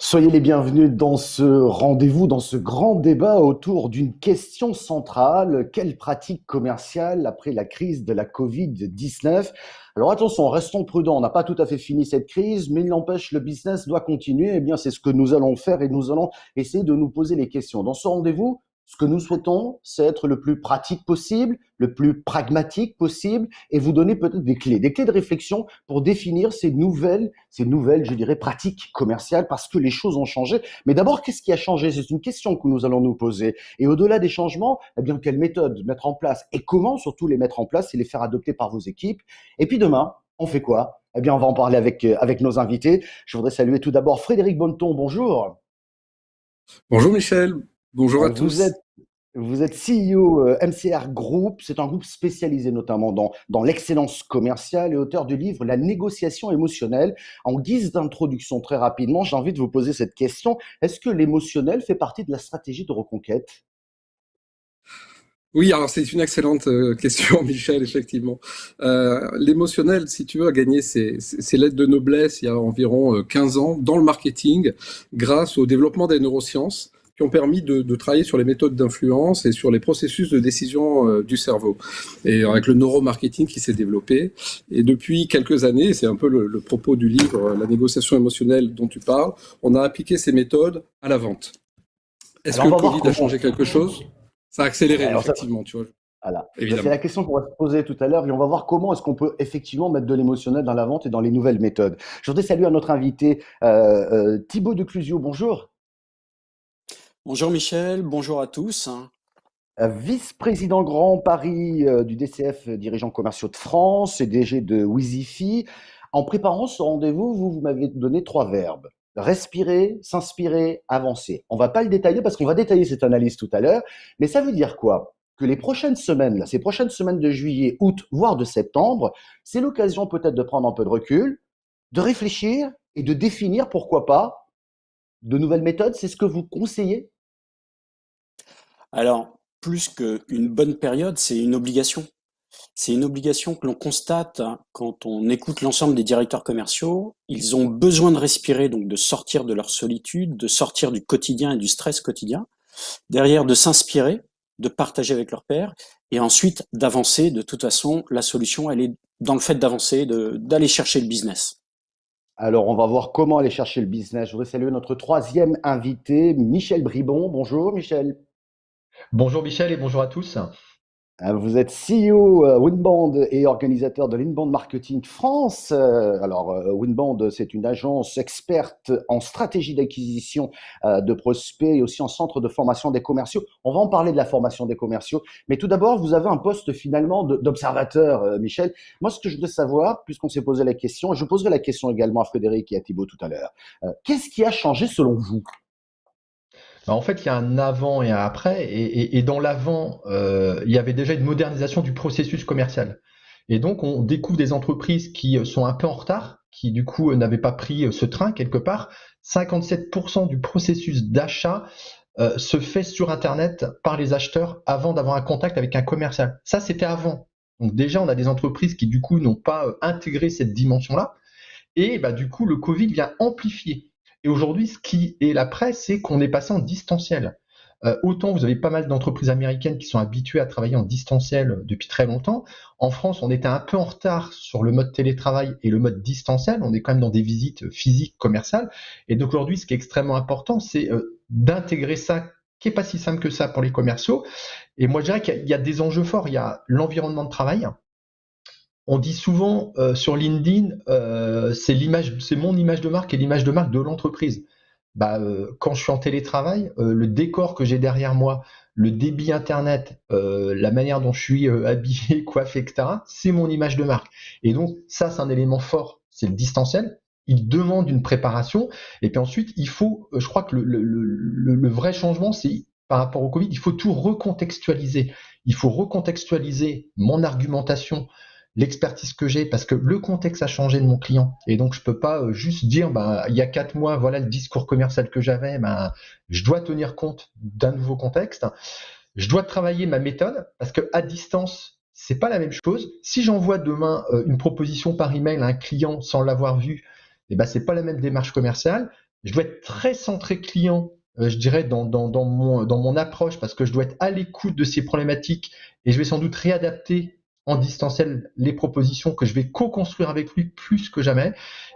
Soyez les bienvenus dans ce rendez-vous, dans ce grand débat autour d'une question centrale. Quelle pratique commerciale après la crise de la Covid-19? Alors attention, restons prudents, on n'a pas tout à fait fini cette crise, mais il n'empêche, le business doit continuer. Eh bien, c'est ce que nous allons faire et nous allons essayer de nous poser les questions. Dans ce rendez-vous, ce que nous souhaitons, c'est être le plus pratique possible, le plus pragmatique possible et vous donner peut-être des clés de réflexion pour définir ces nouvelles, je dirais, pratiques commerciales parce que les choses ont changé. Mais d'abord, qu'est-ce qui a changé? C'est une question que nous allons nous poser. Et au-delà des changements, eh bien, quelles méthodes mettre en place et comment surtout les mettre en place et les faire adopter par vos équipes? Et puis demain, on fait quoi? Eh bien, on va en parler avec nos invités. Je voudrais saluer tout d'abord Frédéric Bonneton. Bonjour. Bonjour Michel, bonjour à Vous tous. êtes Vous êtes CEO MCR Group, c'est un groupe spécialisé notamment dans l'excellence commerciale et auteur du livre La négociation émotionnelle. En guise d'introduction, très rapidement, j'ai envie de vous poser cette question. Est-ce que l'émotionnel fait partie de la stratégie de reconquête? Oui, alors c'est une excellente question Michel, effectivement. L'émotionnel, si tu veux, a gagné ses lettres de noblesse il y a environ 15 ans dans le marketing grâce au développement des neurosciences qui ont permis de travailler sur les méthodes d'influence et sur les processus de décision du cerveau. Et avec le neuromarketing qui s'est développé. Et depuis quelques années, c'est un peu le propos du livre, La négociation émotionnelle dont tu parles, on a appliqué ces méthodes à la vente. Est-ce Alors que on le va voir Covid a comment. changé quelque chose? Ça a accéléré, Alors ça, effectivement, tu vois, voilà. Ben, c'est évidemment. la question qu'on va se poser tout à l'heure et on va voir comment est-ce qu'on peut effectivement mettre de l'émotionnel dans la vente et dans les nouvelles méthodes. Je voudrais saluer à notre invité Thibaut de Clusio. Bonjour. Bonjour Michel, bonjour à tous. Vice-président Grand Paris du DCF Dirigeants Commerciaux de France et DG de Wizify. En préparant ce rendez-vous, vous m'avez donné trois verbes. Respirer, s'inspirer, avancer. On va pas le détailler parce qu'on va détailler cette analyse tout à l'heure, mais ça veut dire quoi? Que les prochaines semaines, là, ces prochaines semaines de juillet, août, voire de septembre, c'est l'occasion peut-être de prendre un peu de recul, de réfléchir et de définir, pourquoi pas, de nouvelles méthodes. C'est ce que vous conseillez? Alors, plus qu'une bonne période, c'est une obligation. C'est une obligation que l'on constate quand on écoute l'ensemble des directeurs commerciaux. Ils ont besoin de respirer, donc de sortir de leur solitude, de sortir du quotidien et du stress quotidien. Derrière, de s'inspirer, de partager avec leurs pairs et ensuite d'avancer. De toute façon, la solution, elle est dans le fait d'avancer, d'aller chercher le business. Alors, on va voir comment aller chercher le business. Je voudrais saluer notre troisième invité, Michel Bribon. Bonjour, Michel. Bonjour Michel et bonjour à tous. Vous êtes CEO Winbond et organisateur de l'Inbound Marketing France. Alors, Winbond, c'est une agence experte en stratégie d'acquisition de prospects et aussi en centre de formation des commerciaux. On va en parler de la formation des commerciaux. Mais tout d'abord, vous avez un poste finalement d'observateur, Michel. Moi, ce que je voudrais savoir, puisqu'on s'est posé la question, et je poserai la question également à Frédéric et à Thibaut tout à l'heure, qu'est-ce qui a changé selon vous? En fait, il y a un avant et un après, et dans l'avant, il y avait déjà une modernisation du processus commercial. Et donc, on découvre des entreprises qui sont un peu en retard, qui du coup n'avaient pas pris ce train quelque part. 57% du processus d'achat se fait sur Internet par les acheteurs avant d'avoir un contact avec un commercial. Ça, c'était avant. Donc déjà, on a des entreprises qui du coup n'ont pas intégré cette dimension-là. Et bah, du coup, le Covid vient amplifier. Et aujourd'hui, ce qui est l'après, c'est qu'on est passé en distanciel. Autant vous avez pas mal d'entreprises américaines qui sont habituées à travailler en distanciel depuis très longtemps. En France, on était un peu en retard sur le mode télétravail et le mode distanciel. On est quand même dans des visites physiques, commerciales. Et donc aujourd'hui, ce qui est extrêmement important, c'est d'intégrer ça, qui est pas si simple que ça pour les commerciaux. Et moi, je dirais qu'il y a des enjeux forts. Il y a l'environnement de travail. On dit souvent sur LinkedIn, c'est mon image de marque et l'image de marque de l'entreprise. Bah, quand je suis en télétravail, le décor que j'ai derrière moi, le débit internet, la manière dont je suis habillé, coiffé, etc., c'est mon image de marque. Et donc ça, c'est un élément fort, c'est le distanciel. Il demande une préparation. Et puis ensuite, il faut, je crois que le vrai changement, c'est par rapport au Covid, il faut tout recontextualiser. Il faut recontextualiser mon argumentation, l'expertise que j'ai, parce que le contexte a changé de mon client. Et donc, je peux pas juste dire, bah, il y a 4 mois, voilà le discours commercial que j'avais, bah, je dois tenir compte d'un nouveau contexte. Je dois travailler ma méthode, parce que à distance, c'est pas la même chose. Si j'envoie demain une proposition par email à un client sans l'avoir vu, eh ben, c'est pas la même démarche commerciale. je dois être très centré client, je dirais, dans mon approche, parce que je dois être à l'écoute de ces problématiques et je vais sans doute réadapter en distanciel les propositions que je vais co-construire avec lui plus que jamais.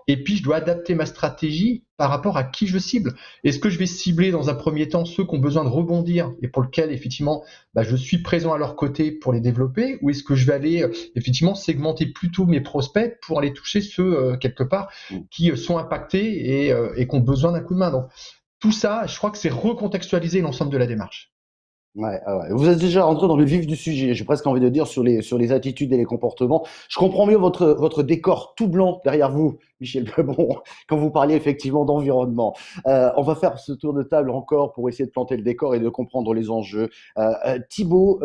Et puis, je dois adapter ma stratégie par rapport à qui je cible. Est-ce que je vais cibler dans un premier temps ceux qui ont besoin de rebondir et pour lesquels, effectivement, je suis présent à leur côté pour les développer, ou est-ce que je vais aller, effectivement, segmenter plutôt mes prospects pour aller toucher ceux, quelque part, qui sont impactés et qui ont besoin d'un coup de main. Donc, tout ça, je crois que c'est recontextualiser l'ensemble de la démarche. Ouais, ah ouais. Vous êtes déjà rentré dans le vif du sujet, j'ai presque envie de dire, sur les attitudes et les comportements. Je comprends mieux votre décor tout blanc derrière vous, Michel Pebon, quand vous parliez effectivement d'environnement. On va faire ce tour de table encore pour essayer de planter le décor et de comprendre les enjeux. Thibaut,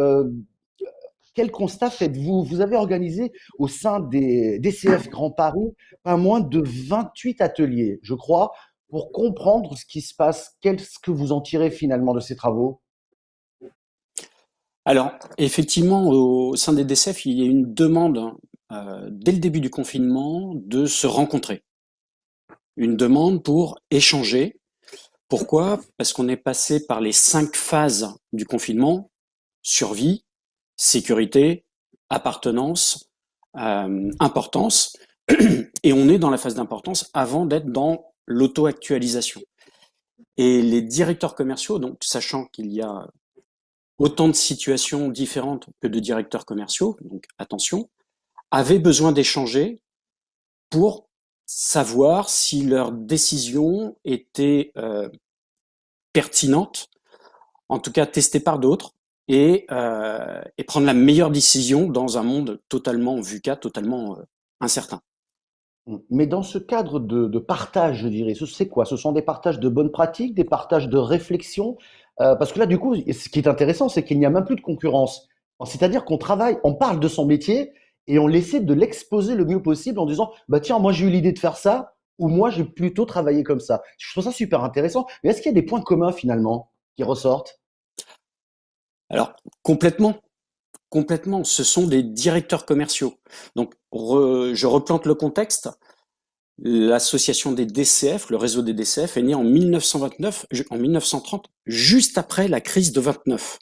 quel constat faites-vous? Vous avez organisé au sein des DCF Grand Paris pas moins de 28 ateliers, je crois, pour comprendre ce qui se passe. Qu'est-ce que vous en tirez finalement de ces travaux? Alors, effectivement, au sein des DCF, il y a une demande dès le début du confinement de se rencontrer. Une demande pour échanger. Pourquoi? Parce qu'on est passé par les 5 phases du confinement: survie, sécurité, appartenance, importance. Et on est dans la phase d'importance avant d'être dans l'auto-actualisation. Et les directeurs commerciaux, donc sachant qu'il y a autant de situations différentes que de directeurs commerciaux, donc attention, avaient besoin d'échanger pour savoir si leur décision était pertinente, en tout cas testée par d'autres, et prendre la meilleure décision dans un monde totalement VUCA, totalement incertain. Mais dans ce cadre de partage, je dirais, c'est quoi? Ce sont des partages de bonnes pratiques, des partages de réflexion? Parce que là, du coup, ce qui est intéressant, c'est qu'il n'y a même plus de concurrence. C'est-à-dire qu'on travaille, on parle de son métier et on essaie de l'exposer le mieux possible en disant, bah tiens, moi j'ai eu l'idée de faire ça, ou moi j'ai plutôt travaillé comme ça. Je trouve ça super intéressant. Mais est-ce qu'il y a des points communs finalement qui ressortent? Alors, complètement. Complètement, ce sont des directeurs commerciaux. Donc, je replante le contexte. L'association des DCF, le réseau des DCF, est né en 1929, en 1930, juste après la crise de 29,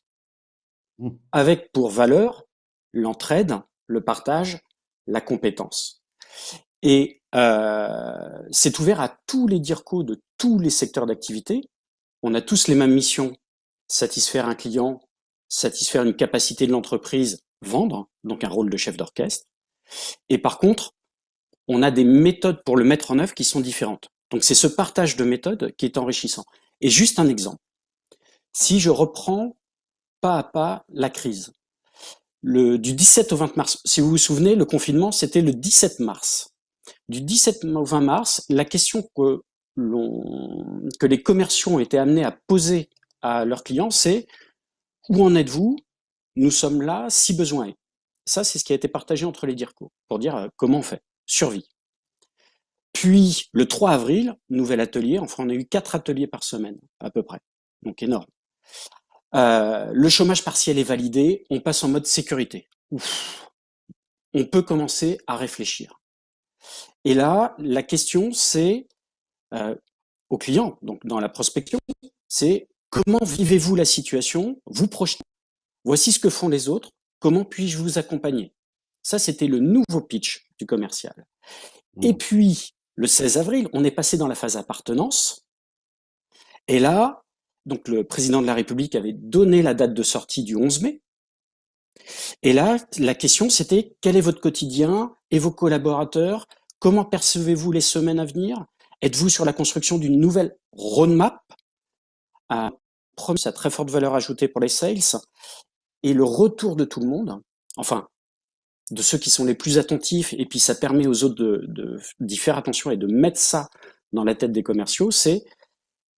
Hmm. avec pour valeur l'entraide, le partage, la compétence. Et c'est ouvert à tous les DIRCO de tous les secteurs d'activité. On a tous les mêmes missions: satisfaire un client, satisfaire une capacité de l'entreprise, vendre, donc un rôle de chef d'orchestre. Et par contre, on a des méthodes pour le mettre en œuvre qui sont différentes. Donc c'est ce partage de méthodes qui est enrichissant. Et juste un exemple. Si je reprends pas à pas la crise, du 17 au 20 mars, si vous vous souvenez, le confinement, c'était le 17 mars. Du 17 au 20 mars, la question que les commerciaux ont été amenés à poser à leurs clients, c'est: où en êtes-vous? Nous sommes là si besoin est. Ça, c'est ce qui a été partagé entre les DIRCO pour dire comment on fait. Survie. Puis, le 3 avril, nouvel atelier. Enfin, on a eu 4 ateliers par semaine, à peu près. Donc, énorme. Le chômage partiel est validé. On passe en mode sécurité. Ouf. On peut commencer à réfléchir. Et là, la question, c'est aux clients, donc dans la prospection, c'est: comment vivez-vous la situation? Vous projetez. Voici ce que font les autres. Comment puis-je vous accompagner? Ça, c'était le nouveau pitch du commercial. Et puis, le 16 avril, on est passé dans la phase appartenance. Et là, donc le président de la République avait donné la date de sortie du 11 mai. Et là, la question, c'était: quel est votre quotidien et vos collaborateurs? Comment percevez-vous les semaines à venir? Êtes-vous sur la construction d'une nouvelle roadmap? Promis à très forte valeur ajoutée pour les sales. Et le retour de tout le monde, enfin, de ceux qui sont les plus attentifs, et puis ça permet aux autres d'y faire attention et de mettre ça dans la tête des commerciaux, c'est: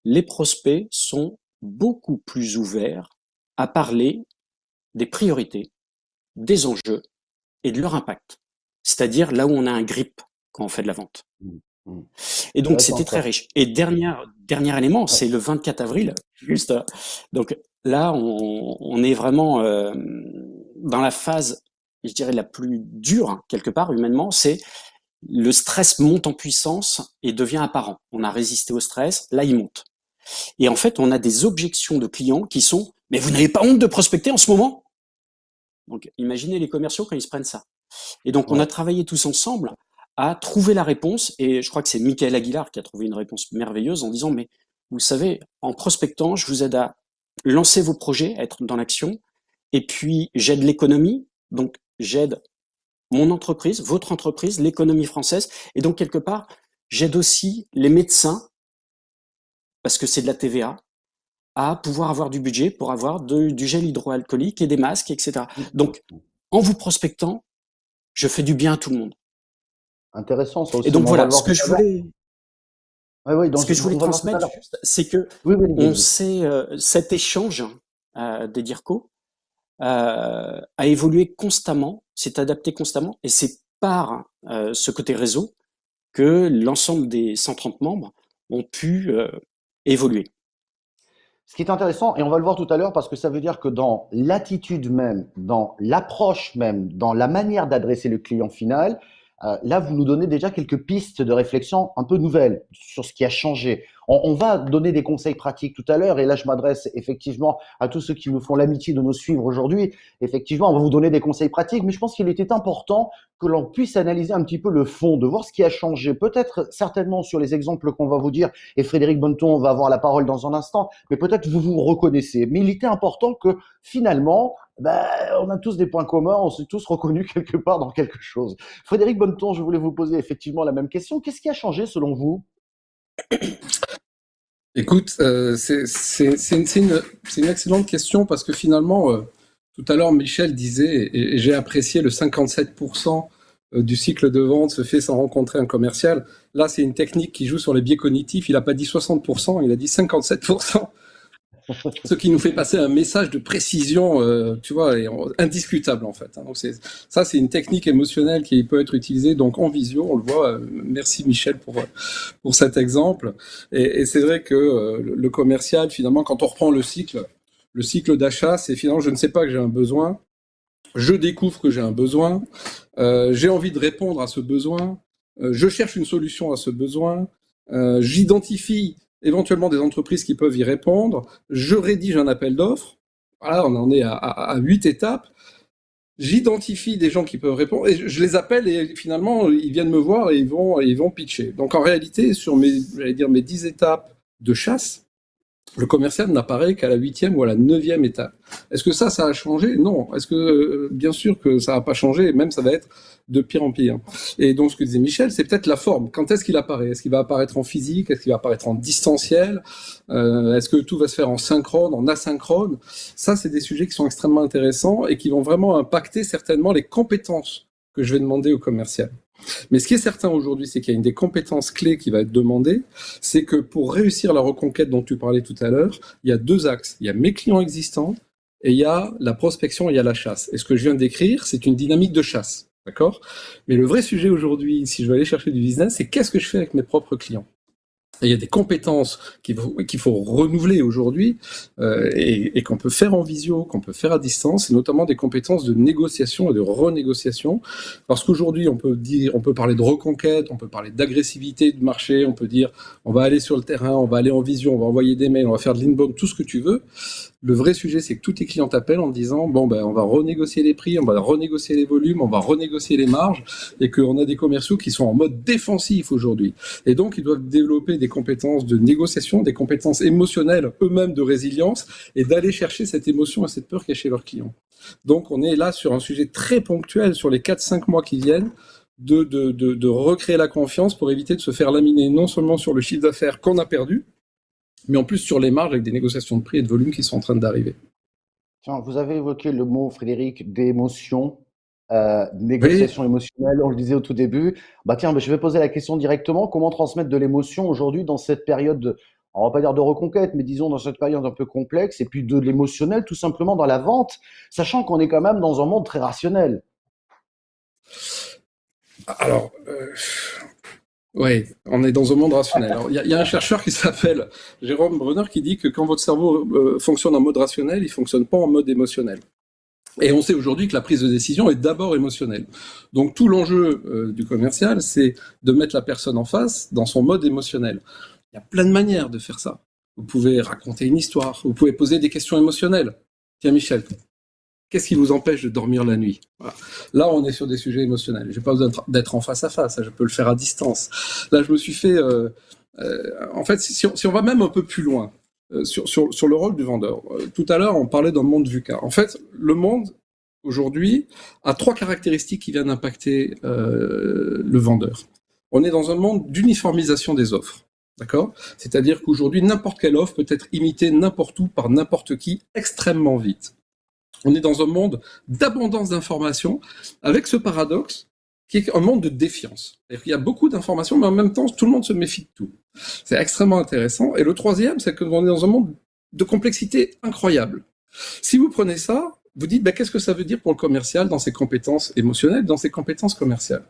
les prospects sont beaucoup plus ouverts à parler des priorités, des enjeux et de leur impact. C'est-à-dire là où on a un grip quand on fait de la vente. Et donc c'était très riche. Et dernier élément, c'est le 24 avril, juste. Donc là, on est vraiment dans la phase, je dirais, la plus dure, quelque part, humainement. C'est: le stress monte en puissance et devient apparent. On a résisté au stress, là il monte. Et en fait, on a des objections de clients qui sont « Mais vous n'avez pas honte de prospecter en ce moment ?» Donc, imaginez les commerciaux quand ils se prennent ça. Et donc, on a travaillé tous ensemble à trouver la réponse. Et je crois que c'est Michael Aguilar qui a trouvé une réponse merveilleuse en disant « Mais vous savez, en prospectant, je vous aide à lancer vos projets, à être dans l'action. Et puis, j'aide l'économie. Donc, j'aide mon entreprise, votre entreprise, l'économie française. Et donc, quelque part, j'aide aussi les médecins, parce que c'est de la TVA, à pouvoir avoir du budget pour avoir du gel hydroalcoolique et des masques, etc. Donc, en vous prospectant, je fais du bien à tout le monde. Intéressant, ça aussi. Et donc On va voilà, le voir ce que tout je à l'heure. voulais, Oui, donc ce que je voulais on va le voir tout à transmettre, l'heure. juste, c'est que Oui, oui, on vas-y. sait, cet échange des DIRCO a évolué constamment, s'est adapté constamment, et c'est par ce côté réseau que l'ensemble des 130 membres ont pu évoluer. Ce qui est intéressant, et on va le voir tout à l'heure, parce que ça veut dire que dans l'attitude même, dans l'approche même, dans la manière d'adresser le client final, là, vous nous donnez déjà quelques pistes de réflexion un peu nouvelles sur ce qui a changé. On va donner des conseils pratiques tout à l'heure, et là, je m'adresse effectivement à tous ceux qui nous font l'amitié de nous suivre aujourd'hui. Effectivement, on va vous donner des conseils pratiques, mais je pense qu'il était important que l'on puisse analyser un petit peu le fond, de voir ce qui a changé. Peut-être certainement sur les exemples qu'on va vous dire, et Frédéric Bonneton va avoir la parole dans un instant, mais peut-être vous vous reconnaissez. Mais il était important que finalement, on a tous des points communs, on s'est tous reconnus quelque part dans quelque chose. Frédéric Bonneton, je voulais vous poser effectivement la même question. Qu'est-ce qui a changé selon vous? Écoute, c'est une excellente question parce que finalement, tout à l'heure, Michel disait, et j'ai apprécié le 57% du cycle de vente se fait sans rencontrer un commercial. Là, c'est une technique qui joue sur les biais cognitifs. Il n'a pas dit 60%, il a dit 57%. Ce qui nous fait passer un message de précision, tu vois, indiscutable en fait. Donc c'est une technique émotionnelle qui peut être utilisée donc en visio, on le voit. Merci Michel pour cet exemple. Et c'est vrai que le commercial, finalement, quand on reprend le cycle d'achat, c'est finalement je ne sais pas que j'ai un besoin, je découvre que j'ai un besoin, j'ai envie de répondre à ce besoin, je cherche une solution à ce besoin, j'identifie éventuellement des entreprises qui peuvent y répondre, je rédige un appel d'offres, voilà, on en est à 8 étapes, j'identifie des gens qui peuvent répondre, et je les appelle, et finalement, ils viennent me voir et ils vont pitcher. Donc en réalité, sur mes 10 étapes de chasse, le commercial n'apparaît qu'à la 8e ou à la 9e étape. Est-ce que ça a changé? Non. Est-ce que, bien sûr que ça n'a pas changé, et même ça va être de pire en pire. Et donc, ce que disait Michel, c'est peut-être la forme. Quand est-ce qu'il apparaît? Est-ce qu'il va apparaître en physique? Est-ce qu'il va apparaître en distanciel? Est-ce que tout va se faire en synchrone, en asynchrone? Ça, c'est des sujets qui sont extrêmement intéressants et qui vont vraiment impacter certainement les compétences que je vais demander au commercial. Mais ce qui est certain aujourd'hui, c'est qu'il y a une des compétences clés qui va être demandée, c'est que pour réussir la reconquête dont tu parlais tout à l'heure, il y a 2 axes. Il y a mes clients existants et il y a la prospection et il y a la chasse. Et ce que je viens de décrire, c'est une dynamique de chasse. D'accord? Mais le vrai sujet aujourd'hui, si je veux aller chercher du business, c'est qu'est-ce que je fais avec mes propres clients? Et il y a des compétences qu'il faut renouveler aujourd'hui et qu'on peut faire en visio, qu'on peut faire à distance, et notamment des compétences de négociation et de renégociation. Parce qu'aujourd'hui, on peut parler de reconquête, on peut parler d'agressivité du marché, on peut dire on va aller sur le terrain, on va aller en visio, on va envoyer des mails, on va faire de l'inbound, tout ce que tu veux. Le vrai sujet, c'est que tous tes clients t'appellent en disant on va renégocier les prix, on va renégocier les volumes, on va renégocier les marges, et qu'on a des commerciaux qui sont en mode défensif aujourd'hui. Et donc, ils doivent développer des compétences de négociation, des compétences émotionnelles, eux-mêmes de résilience, et d'aller chercher cette émotion et cette peur qu'il y a chez leurs clients. Donc, on est là sur un sujet très ponctuel sur les 4-5 mois qui viennent, de recréer la confiance pour éviter de se faire laminer non seulement sur le chiffre d'affaires qu'on a perdu, mais en plus sur les marges avec des négociations de prix et de volume qui sont en train d'arriver. Tiens, vous avez évoqué le mot, Frédéric, d'émotion, négociation émotionnelle, on le disait au tout début. Tiens, je vais poser la question directement. Comment transmettre de l'émotion aujourd'hui dans cette période, on va pas dire de reconquête, mais disons dans cette période un peu complexe, et puis de l'émotionnel tout simplement dans la vente, sachant qu'on est quand même dans un monde très rationnel. Alors, oui, on est dans un monde rationnel. Il y a un chercheur qui s'appelle Jérôme Brunner qui dit que quand votre cerveau fonctionne en mode rationnel, il fonctionne pas en mode émotionnel. Et on sait aujourd'hui que la prise de décision est d'abord émotionnelle. Donc tout l'enjeu du commercial, c'est de mettre la personne en face dans son mode émotionnel. Il y a plein de manières de faire ça. Vous pouvez raconter une histoire, vous pouvez poser des questions émotionnelles. Tiens Michel, qu'est-ce qui vous empêche de dormir la nuit? Voilà. Là, on est sur des sujets émotionnels. Je n'ai pas besoin d'être en face à face, je peux le faire à distance. Là, je me suis fait... en fait, si on va même un peu plus loin, sur le rôle du vendeur. Tout à l'heure, on parlait d'un monde VUCA. En fait, le monde, aujourd'hui, a 3 caractéristiques qui viennent impacter le vendeur. On est dans un monde d'uniformisation des offres. D'accord? C'est-à-dire qu'aujourd'hui, n'importe quelle offre peut être imitée n'importe où par n'importe qui extrêmement vite. On est dans un monde d'abondance d'informations avec ce paradoxe qui est un monde de défiance. C'est-à-dire qu'il y a beaucoup d'informations, mais en même temps, tout le monde se méfie de tout. C'est extrêmement intéressant. Et le troisième, c'est qu'on est dans un monde de complexité incroyable. Si vous prenez ça, vous dites, qu'est-ce que ça veut dire pour le commercial dans ses compétences émotionnelles, dans ses compétences commerciales?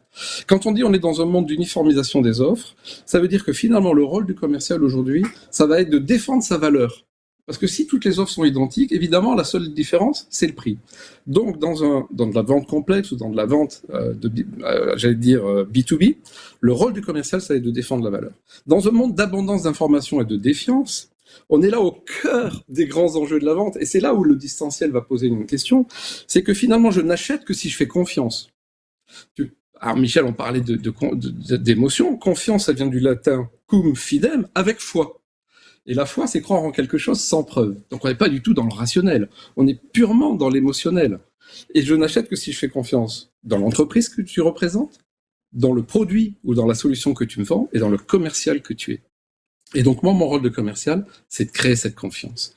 Quand on dit on est dans un monde d'uniformisation des offres, ça veut dire que finalement, le rôle du commercial aujourd'hui, ça va être de défendre sa valeur. Parce que si toutes les offres sont identiques, évidemment, la seule différence, c'est le prix. Donc, dans de la vente complexe ou dans de la vente, j'allais dire B2B, le rôle du commercial, ça va être de défendre la valeur. Dans un monde d'abondance d'informations et de défiance, on est là au cœur des grands enjeux de la vente. Et c'est là où le distanciel va poser une question. C'est que finalement, je n'achète que si je fais confiance. Alors, Michel, on parlait d'émotion. Confiance, ça vient du latin cum fidem, avec foi. Et la foi, c'est croire en quelque chose sans preuve. Donc on n'est pas du tout dans le rationnel, on est purement dans l'émotionnel. Et je n'achète que si je fais confiance dans l'entreprise que tu représentes, dans le produit ou dans la solution que tu me vends, et dans le commercial que tu es. Et donc moi, mon rôle de commercial, c'est de créer cette confiance.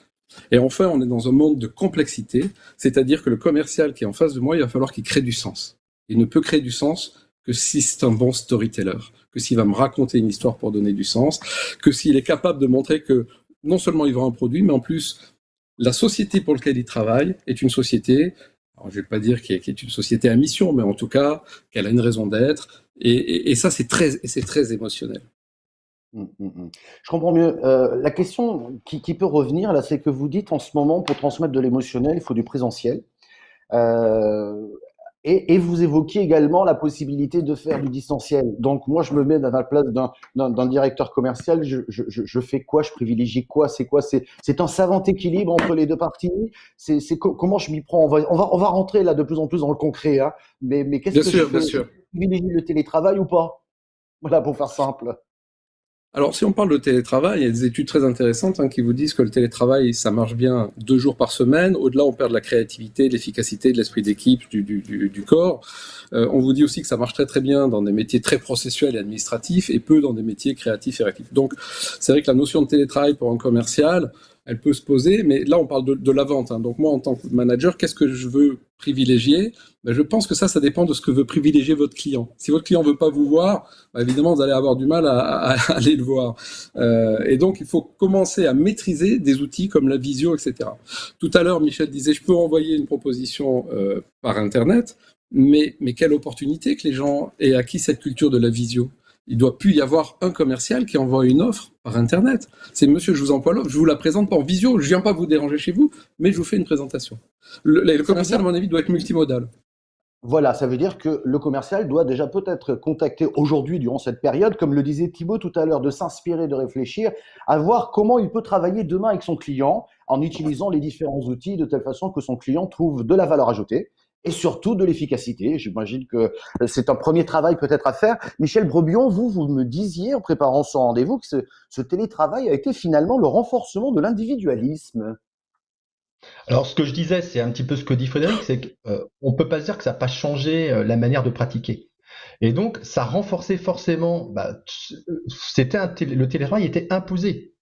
Et enfin, on est dans un monde de complexité, c'est-à-dire que le commercial qui est en face de moi, il va falloir qu'il crée du sens. Il ne peut créer du sens que si c'est un bon storyteller, que s'il va me raconter une histoire pour donner du sens, que s'il est capable de montrer que non seulement il vend un produit, mais en plus, la société pour laquelle il travaille est une société, alors je ne vais pas dire qu'elle est une société à mission, mais en tout cas, qu'elle a une raison d'être, et ça, c'est très émotionnel. Je comprends mieux. La question qui peut revenir, là, c'est que vous dites en ce moment, pour transmettre de l'émotionnel, il faut du présentiel. Et vous évoquiez également la possibilité de faire du distanciel. Donc, moi, je me mets dans la place d'un directeur commercial. Je fais quoi? Je privilégie quoi? C'est quoi? C'est un savant équilibre entre les deux parties. Comment je m'y prends? On va rentrer là de plus en plus dans le concret. Hein. Mais qu'est-ce que je fais? Je privilégie le télétravail ou pas? Voilà, pour faire simple. Alors, si on parle de télétravail, il y a des études très intéressantes qui vous disent que le télétravail, ça marche bien 2 jours par semaine. Au-delà, on perd de la créativité, de l'efficacité, de l'esprit d'équipe, du corps. On vous dit aussi que ça marche très très bien dans des métiers très processuels et administratifs et peu dans des métiers créatifs et réactifs. Donc, c'est vrai que la notion de télétravail pour un commercial, elle peut se poser, mais là, on parle de la vente. Donc, moi, en tant que manager, qu'est-ce que je veux privilégier? Je pense que ça dépend de ce que veut privilégier votre client. Si votre client veut pas vous voir, évidemment, vous allez avoir du mal à aller le voir. Et donc, il faut commencer à maîtriser des outils comme la visio, etc. Tout à l'heure, Michel disait, je peux envoyer une proposition par Internet, mais quelle opportunité que les gens aient acquis cette culture de la visio. Il doit plus y avoir un commercial qui envoie une offre par Internet. C'est monsieur, je vous envoie l'offre, je vous la présente pas en visio, je viens pas vous déranger chez vous, mais je vous fais une présentation. Le commercial, à mon avis, doit être multimodal. Voilà, ça veut dire que le commercial doit déjà peut-être contacter aujourd'hui, durant cette période, comme le disait Thibaut tout à l'heure, de s'inspirer, de réfléchir, à voir comment il peut travailler demain avec son client en utilisant les différents outils de telle façon que son client trouve de la valeur ajoutée et surtout de l'efficacité. J'imagine que c'est un premier travail peut-être à faire. Michel Brebion, vous me disiez en préparant ce rendez-vous que ce télétravail a été finalement le renforcement de l'individualisme. Alors, ce que je disais, c'est un petit peu ce que dit Frédéric, c'est qu'on ne peut pas se dire que ça n'a pas changé la manière de pratiquer. Et donc, ça renforçait forcément, le télétravail était imposé.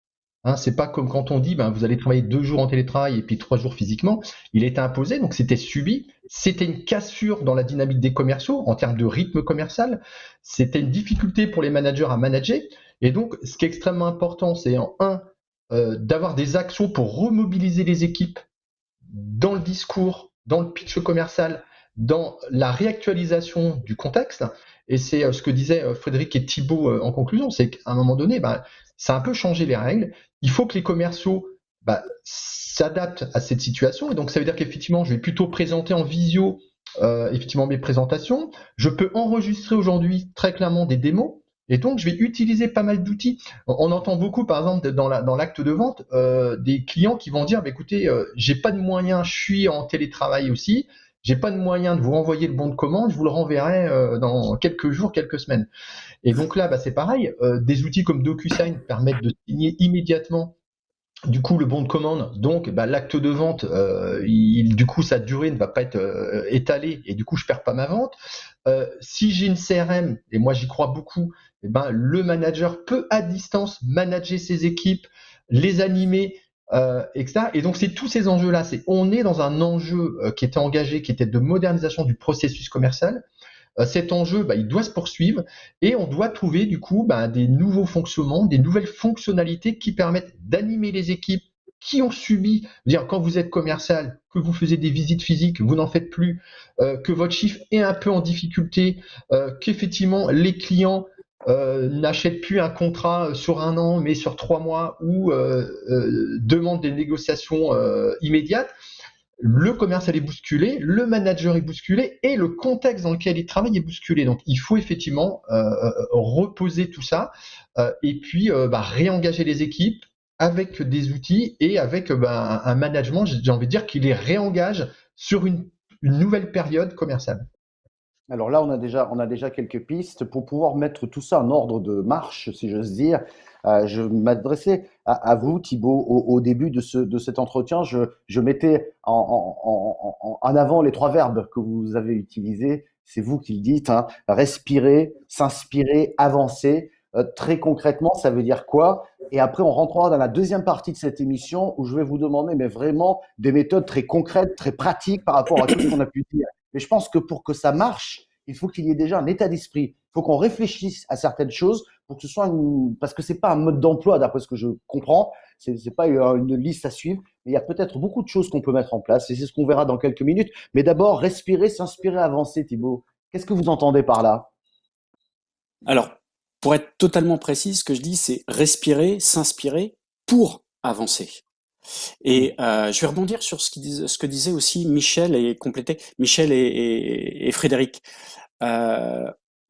Hein, c'est pas comme quand on dit, vous allez travailler 2 jours en télétravail et puis 3 jours physiquement. Il était imposé, donc c'était subi. C'était une cassure dans la dynamique des commerciaux en termes de rythme commercial. C'était une difficulté pour les managers à manager. Et donc, ce qui est extrêmement important, c'est d'avoir des actions pour remobiliser les équipes dans le discours, dans le pitch commercial, dans la réactualisation du contexte. Et c'est ce que disaient Frédéric et Thibaut en conclusion, c'est qu'à un moment donné, ça a un peu changé les règles. Il faut que les commerciaux s'adapte à cette situation. Et donc, ça veut dire qu'effectivement, je vais plutôt présenter en visio effectivement mes présentations. Je peux enregistrer aujourd'hui très clairement des démos. Et donc, je vais utiliser pas mal d'outils. On entend beaucoup, par exemple, dans l'acte de vente, des clients qui vont dire, écoutez, j'ai pas de moyens, je suis en télétravail aussi, j'ai pas de moyen de vous renvoyer le bon de commande, je vous le renverrai dans quelques jours, quelques semaines. Et donc là, c'est pareil, des outils comme DocuSign permettent de signer immédiatement du coup le bon de commande. Donc l'acte de vente, du coup sa durée ne va pas être étalée et du coup je perds pas ma vente. Si j'ai une CRM, et moi j'y crois beaucoup, le manager peut à distance manager ses équipes, les animer, etc. Et donc c'est tous ces enjeux-là. On est dans un enjeu qui était engagé, qui était de modernisation du processus commercial. Cet enjeu, il doit se poursuivre et on doit trouver du coup des nouveaux fonctionnements, des nouvelles fonctionnalités qui permettent d'animer les équipes qui ont subi, dire quand vous êtes commercial, que vous faisiez des visites physiques, vous n'en faites plus, que votre chiffre est un peu en difficulté, qu'effectivement les clients n'achètent plus un contrat sur 1 an mais sur 3 mois ou demandent des négociations immédiates. Le commercial est bousculé, le manager est bousculé et le contexte dans lequel il travaille est bousculé. Donc, il faut effectivement reposer tout ça et puis réengager les équipes avec des outils et avec un management, j'ai envie de dire, qui les réengage sur une nouvelle période commerciale. Alors là, on a déjà quelques pistes pour pouvoir mettre tout ça en ordre de marche, si j'ose dire. Je m'adressais à vous, Thibaut, au début de cet entretien. Je mettais en avant les 3 verbes que vous avez utilisés. C'est vous qui le dites, hein. Respirer, s'inspirer, avancer. Très concrètement, ça veut dire quoi? Et après, on rentrera dans la deuxième partie de cette émission où je vais vous demander, mais vraiment, des méthodes très concrètes, très pratiques par rapport à tout ce qu'on a pu dire. Mais je pense que pour que ça marche, il faut qu'il y ait déjà un état d'esprit. Il faut qu'on réfléchisse à certaines choses pour que ce soit parce que c'est pas un mode d'emploi, d'après ce que je comprends. C'est pas une liste à suivre, mais il y a peut-être beaucoup de choses qu'on peut mettre en place et c'est ce qu'on verra dans quelques minutes. Mais d'abord, respirer, s'inspirer, avancer, Thibaut. Qu'est-ce que vous entendez par là? Alors, pour être totalement précis, ce que je dis, c'est respirer, s'inspirer pour avancer. Et je vais rebondir sur ce que disaient aussi Michel et Frédéric.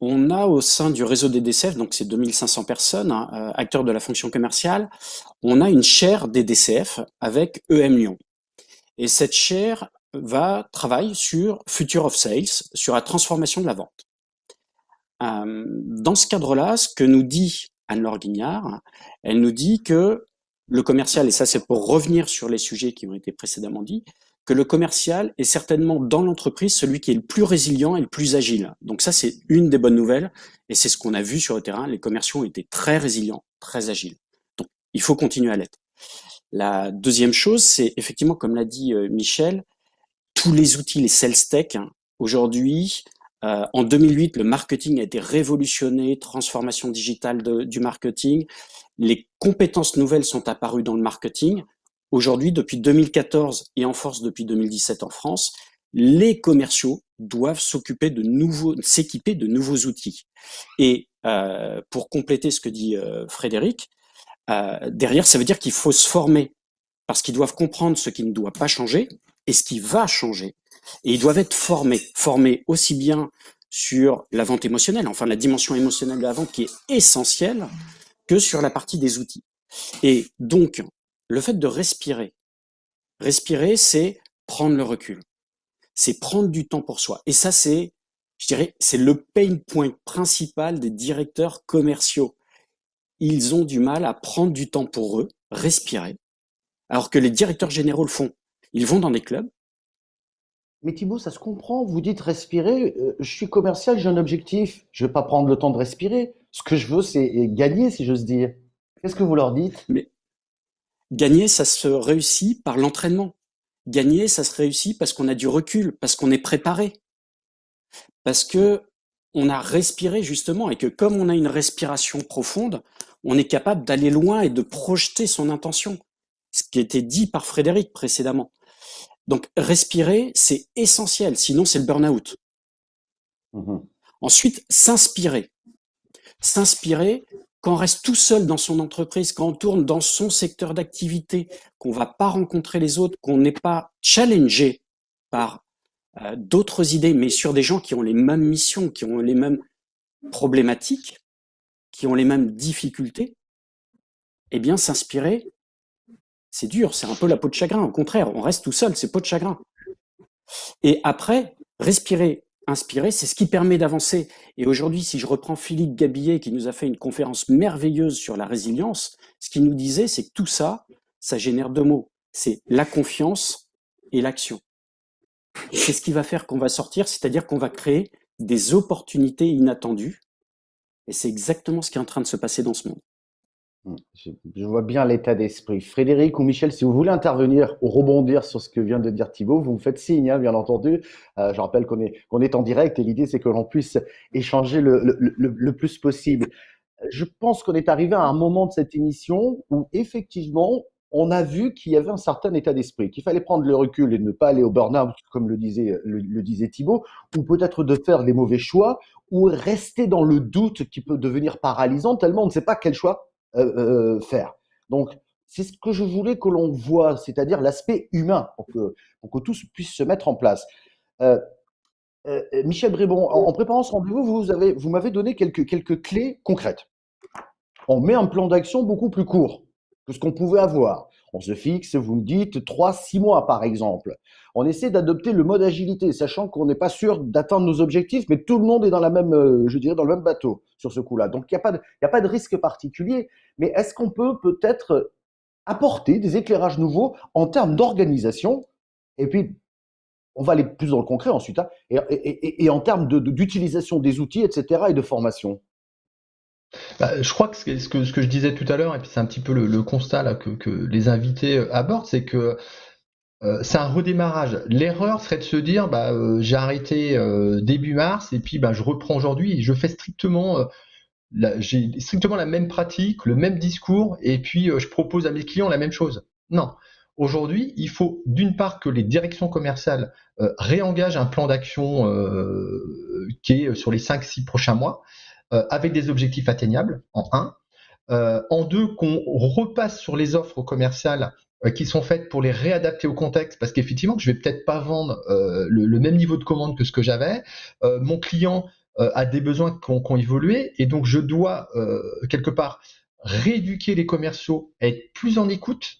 On a au sein du réseau des DCF, donc c'est 2500 personnes, acteurs de la fonction commerciale, on a une chaire des DCF avec EM Lyon. Et cette chaire travaille sur Future of Sales, sur la transformation de la vente. Dans ce cadre-là, ce que nous dit Anne-Laure Guignard, elle nous dit que le commercial, et ça c'est pour revenir sur les sujets qui ont été précédemment dits, que le commercial est certainement dans l'entreprise celui qui est le plus résilient et le plus agile. Donc ça c'est une des bonnes nouvelles et c'est ce qu'on a vu sur le terrain. Les commerciaux ont été très résilients, très agiles. Donc il faut continuer à l'être. La deuxième chose, c'est effectivement, comme l'a dit Michel, tous les outils, les sales tech, aujourd'hui, en 2008, le marketing a été révolutionné, transformation digitale du marketing. Les compétences nouvelles sont apparues dans le marketing. Aujourd'hui, depuis 2014 et en force depuis 2017 en France, les commerciaux doivent s'équiper de nouveaux outils. Et pour compléter ce que dit Frédéric, derrière, ça veut dire qu'il faut se former parce qu'ils doivent comprendre ce qui ne doit pas changer et ce qui va changer. Et ils doivent être formés aussi bien sur la vente émotionnelle, enfin la dimension émotionnelle de la vente qui est essentielle, que sur la partie des outils. Et donc, le fait de respirer, c'est prendre le recul, c'est prendre du temps pour soi. Et ça, c'est le pain point principal des directeurs commerciaux. Ils ont du mal à prendre du temps pour eux, respirer, alors que les directeurs généraux le font. Ils vont dans des clubs. Mais Thibaut, ça se comprend. Vous dites respirer. Je suis commercial, j'ai un objectif. Je ne vais pas prendre le temps de respirer. Ce que je veux, c'est gagner, si j'ose dire. Qu'est-ce que vous leur dites? Mais gagner, ça se réussit par l'entraînement. Gagner, ça se réussit parce qu'on a du recul, parce qu'on est préparé, parce que on a respiré justement et que comme on a une respiration profonde, on est capable d'aller loin et de projeter son intention. Ce qui a été dit par Frédéric précédemment. Donc, respirer, c'est essentiel, sinon c'est le burn-out. Ensuite, s'inspirer. S'inspirer, quand on reste tout seul dans son entreprise, quand on tourne dans son secteur d'activité, qu'on va pas rencontrer les autres, qu'on n'est pas challengé par d'autres idées, mais sur des gens qui ont les mêmes missions, qui ont les mêmes problématiques, qui ont les mêmes difficultés, eh bien, s'inspirer, c'est dur, c'est un peu la peau de chagrin. Au contraire, on reste tout seul, c'est peau de chagrin. Et après, respirer, inspirer, c'est ce qui permet d'avancer. Et aujourd'hui, si je reprends Philippe Gabillet, qui nous a fait une conférence merveilleuse sur la résilience, ce qu'il nous disait, c'est que tout ça, ça génère 2 mots. C'est la confiance et l'action. Et c'est ce qui va faire qu'on va sortir, c'est-à-dire qu'on va créer des opportunités inattendues. Et c'est exactement ce qui est en train de se passer dans ce monde. Je vois bien l'état d'esprit. Frédéric ou Michel, si vous voulez intervenir ou rebondir sur ce que vient de dire Thibaut, vous me faites signe, hein, bien entendu. Je rappelle qu'on est en direct et l'idée, c'est que l'on puisse échanger le plus possible. Je pense qu'on est arrivé à un moment de cette émission où, effectivement, on a vu qu'il y avait un certain état d'esprit, qu'il fallait prendre le recul et ne pas aller au burn-out, comme le disait Thibaut, ou peut-être de faire des mauvais choix, ou rester dans le doute qui peut devenir paralysant tellement on ne sait pas quel choix faire. Donc, c'est ce que je voulais que l'on voit, c'est-à-dire l'aspect humain, pour que tout puisse se mettre en place. Euh, Michel Brébon, en préparant ce rendez-vous, vous m'avez donné quelques clés concrètes. On met un plan d'action beaucoup plus court que ce qu'on pouvait avoir. On se fixe, vous me dites, 3-6 mois par exemple. On essaie d'adopter le mode agilité, sachant qu'on n'est pas sûr d'atteindre nos objectifs, mais tout le monde est dans la même, je dirais, dans le même bateau sur ce coup-là. Donc il n'y a pas de risque particulier. Mais est-ce qu'on peut peut-être apporter des éclairages nouveaux en termes d'organisation? Et puis, on va aller plus dans le concret ensuite, hein, et en termes d'utilisation des outils, etc., et de formation. Bah, je crois que ce que je disais tout à l'heure, et puis c'est un petit peu le constat là, que les invités abordent, c'est que c'est un redémarrage. L'erreur serait de se dire bah, j'ai arrêté début mars et puis bah, je reprends aujourd'hui et je fais strictement, j'ai strictement la même pratique, le même discours et puis je propose à mes clients la même chose. Non. Aujourd'hui, il faut d'une part que les directions commerciales réengagent un plan d'action qui est sur les 5-6 prochains mois avec des objectifs atteignables, en un. En deux, qu'on repasse sur les offres commerciales qui sont faites pour les réadapter au contexte, parce qu'effectivement, je vais peut-être pas vendre le même niveau de commande que ce que j'avais. Mon client a des besoins qui ont évolué, et donc je dois quelque part rééduquer les commerciaux, être plus en écoute,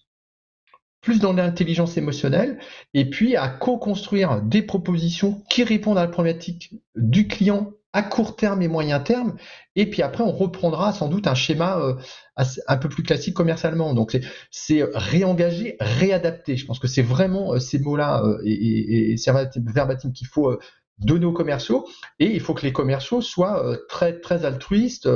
plus dans l'intelligence émotionnelle, et puis à co-construire des propositions qui répondent à la problématique du client à court terme et moyen terme, et puis après on reprendra sans doute un schéma un peu plus classique commercialement. Donc c'est réengager, réadapter. Je pense que c'est vraiment ces mots-là et c'est verbatim qu'il faut donner aux commerciaux, et il faut que les commerciaux soient très très altruistes,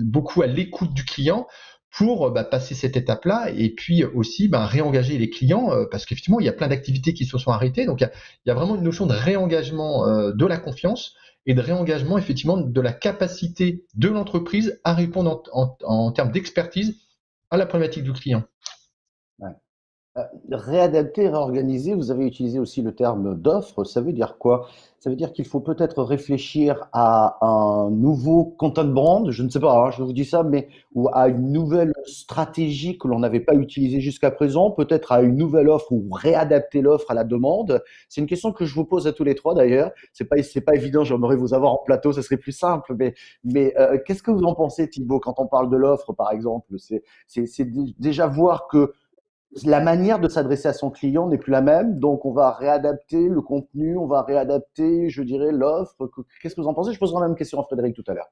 beaucoup à l'écoute du client, pour passer cette étape-là et puis aussi réengager les clients parce qu'effectivement il y a plein d'activités qui se sont arrêtées, donc il y a vraiment une notion de réengagement de la confiance et de réengagement effectivement de la capacité de l'entreprise à répondre en termes d'expertise à la problématique du client. Ouais. Réadapter, réorganiser, vous avez utilisé aussi le terme d'offre, ça veut dire quoi? Ça veut dire qu'il faut peut-être réfléchir à un nouveau content brand, je ne sais pas, hein, je vous dis ça, mais ou à une nouvelle stratégie que l'on n'avait pas utilisée jusqu'à présent, peut-être à une nouvelle offre ou réadapter l'offre à la demande. C'est une question que je vous pose à tous les trois d'ailleurs. C'est pas évident, j'aimerais vous avoir en plateau, ça serait plus simple, mais qu'est-ce que vous en pensez, Thibaut, quand on parle de l'offre, par exemple? C'est déjà voir que la manière de s'adresser à son client n'est plus la même, donc on va réadapter le contenu, on va réadapter, je dirais, l'offre. Qu'est-ce que vous en pensez? Je poserai la même question à Frédéric tout à l'heure.